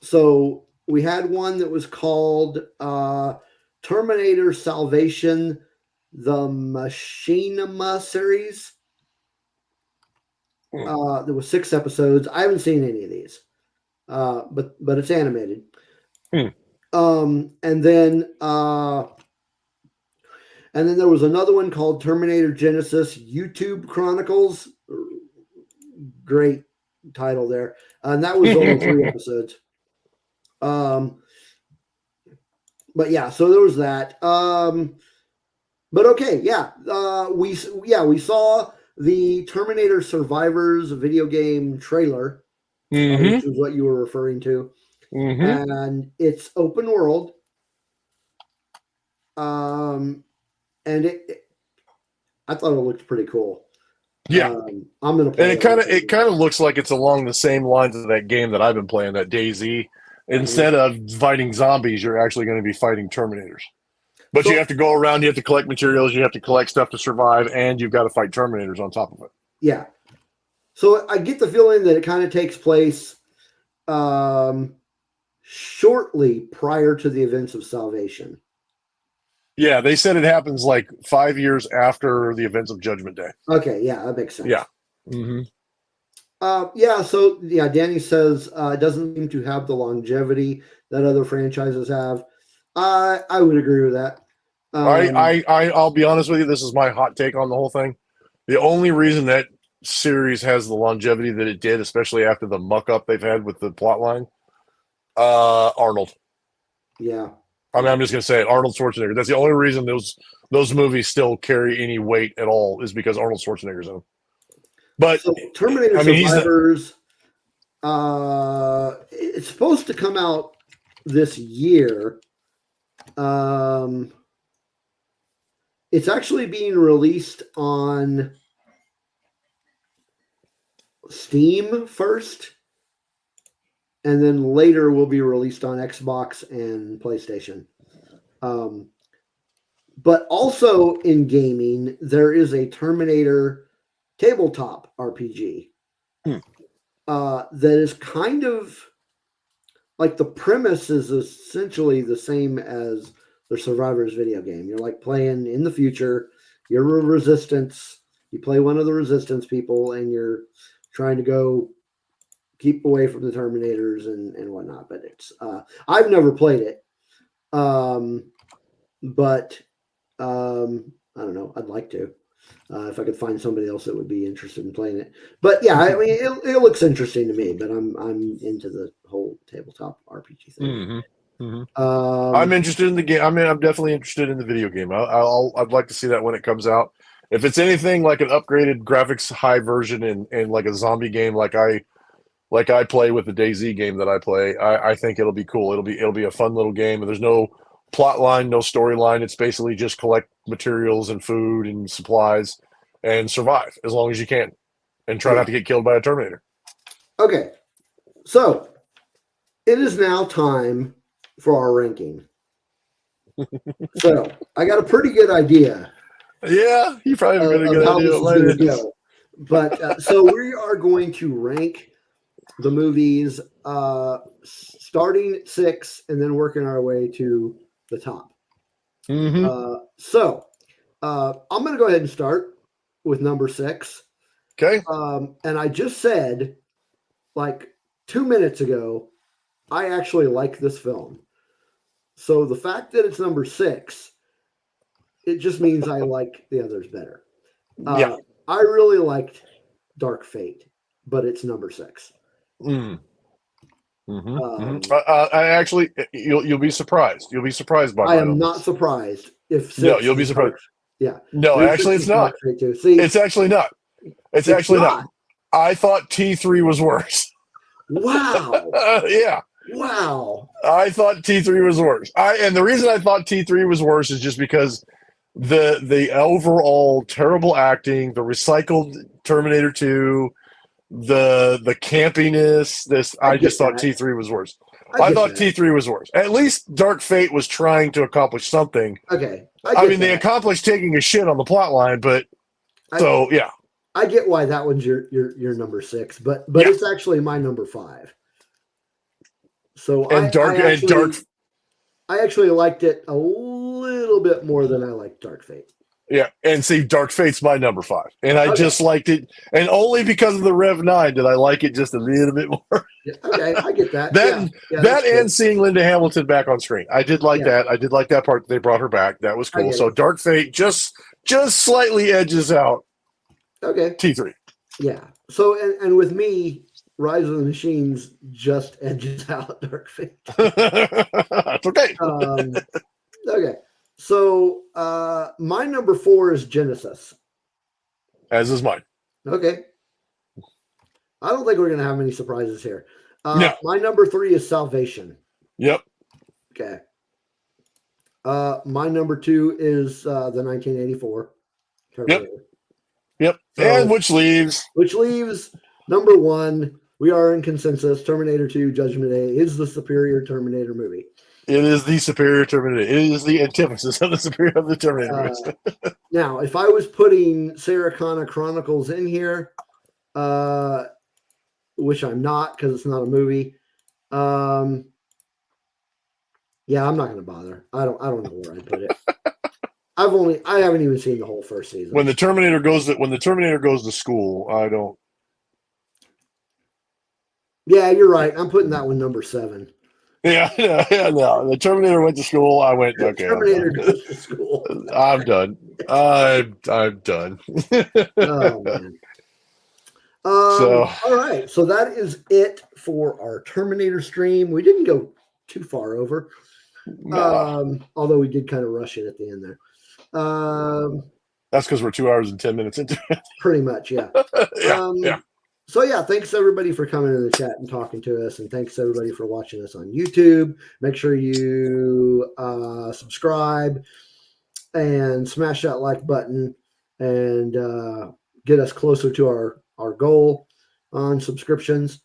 So we had one that was called Terminator Salvation, the Machinima series. There was 6 episodes. I haven't seen any of these, but it's animated. And then there was another one called Terminator Genesis YouTube Chronicles. Great title there, and that was only 3 episodes. But yeah, so there was that. But okay, yeah, we saw the Terminator Survivors video game trailer, which is what you were referring to, and it's open world. And I thought it looked pretty cool. Yeah, I'm gonna play. And it kind of looks like it's along the same lines of that game that I've been playing, that DayZ. Instead of fighting zombies, you're actually going to be fighting Terminators. But you have to go around, you have to collect materials, you have to collect stuff to survive, and you've got to fight Terminators on top of it. Yeah. So I get the feeling that it kind of takes place shortly prior to the events of Salvation. Yeah, they said it happens like 5 years after the events of Judgment Day. Okay, yeah, that makes sense. Yeah. Mm-hmm. So Danny says it doesn't seem to have the longevity that other franchises have. I would agree with that. I'll be honest with you. This is my hot take on the whole thing. The only reason that series has the longevity that it did, especially after the muck up they've had with the plot line, Arnold. Yeah. I mean, I'm just gonna say it. Arnold Schwarzenegger. That's the only reason those movies still carry any weight at all is because Arnold Schwarzenegger's in them. But so Terminator Survivors, it's supposed to come out this year. It's actually being released on Steam first, and then later will be released on Xbox and PlayStation. But also in gaming, there is a Terminator tabletop RPG that is kind of like the premise is essentially the same as the Survivors video game. You're like playing in the future. You're a resistance. You play one of the resistance people, and you're trying to go keep away from the Terminators and whatnot. But it's I've never played it, but I don't know. I'd like to. If I could find somebody else that would be interested in playing it. But yeah, I mean, it looks interesting to me, but I'm into the whole tabletop RPG thing. Mm-hmm. Mm-hmm. I'm interested in the game. I mean, I'm definitely interested in the video game. I'd like to see that when it comes out. If it's anything like an upgraded graphics high version and like a zombie game like I play with the DayZ game that I play, I think it'll be cool. It'll be a fun little game, and there's no plot line, no storyline. It's basically just collect materials and food and supplies and survive as long as you can and try not to get killed by a Terminator. Okay. So it is now time for our ranking. So I got a pretty good idea. Yeah, you probably have a good idea later. Go. But so we are going to rank the movies starting at 6 and then working our way to the top. Mm-hmm. So I'm going to go ahead and start with number 6. Okay. And I just said, like 2 minutes ago, I actually like this film. So the fact that it's number 6, it just means I like the others better. Yeah. I really liked Dark Fate, but it's number 6. Mm. Mm-hmm. I actually, you'll be surprised. You'll be surprised by. I am not surprised if. No, you'll be surprised. Yeah. No, actually, it's not. See, it's actually not. It's actually not. I thought T3 was worse. Wow. Yeah. Wow. I thought T3 was worse. And the reason I thought T3 was worse is just because the overall terrible acting, the recycled Terminator 2. The campiness, I just thought T3 was worse. I thought T3 was worse. At least Dark Fate was trying to accomplish something. Okay. I mean, they accomplished taking a shit on the plot line, but yeah. I get why that one's your number 6, but it's actually my number 5. So I actually liked it a little bit more than I liked Dark Fate. Yeah, and see, Dark Fate's my number 5, and I just liked it, and only because of the Rev 9 did I like it just a little bit more. Okay, I get that. that and seeing Linda Hamilton back on screen, I did like that. I did like that part. They brought her back. That was cool. So Dark Fate just slightly edges out. Okay. T3. Yeah. So and with me, Rise of the Machines just edges out Dark Fate. That's okay. Okay. So my number 4 is Genesis. As is mine. Okay. I don't think we're going to have any surprises here. No. My number 3 is Salvation. Yep. Okay. My number 2 is the 1984 Terminator. Yep. So, and which leaves number 1. We are in consensus. Terminator 2 Judgment Day is the superior Terminator movie. It is the superior Terminator. It is the antithesis of the Terminator. Now, if I was putting Sarah Connor Chronicles in here, which I'm not because it's not a movie. Yeah, I'm not going to bother. I don't know where I'd put it. I haven't even seen the whole first season. When the Terminator goes to school, I don't. Yeah, you're right. I'm putting that one number 7. Yeah, no. The Terminator went to school. I went, okay, Terminator goes to school. I'm done. I'm done. Oh man. So All right. So that is it for our Terminator stream. We didn't go too far over. Although we did kind of rush it at the end there. That's because we're 2 hours and 10 minutes into it. Pretty much, yeah. Yeah. So yeah, thanks everybody for coming in the chat and talking to us, and thanks everybody for watching us on YouTube. Make sure you subscribe and smash that like button and get us closer to our goal on subscriptions.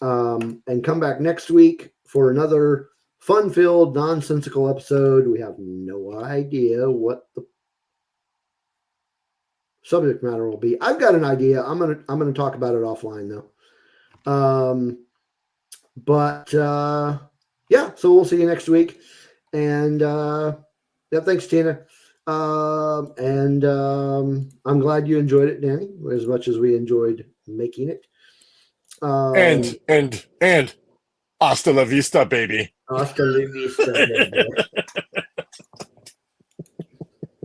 And come back next week for another fun-filled, nonsensical episode. We have no idea what the subject matter will be. I've got an idea. I'm gonna talk about it offline though. Yeah, so we'll see you next week. And yeah, thanks, Tina. I'm glad you enjoyed it, Danny, as much as we enjoyed making it. And hasta la vista, baby. Hasta la vista, baby.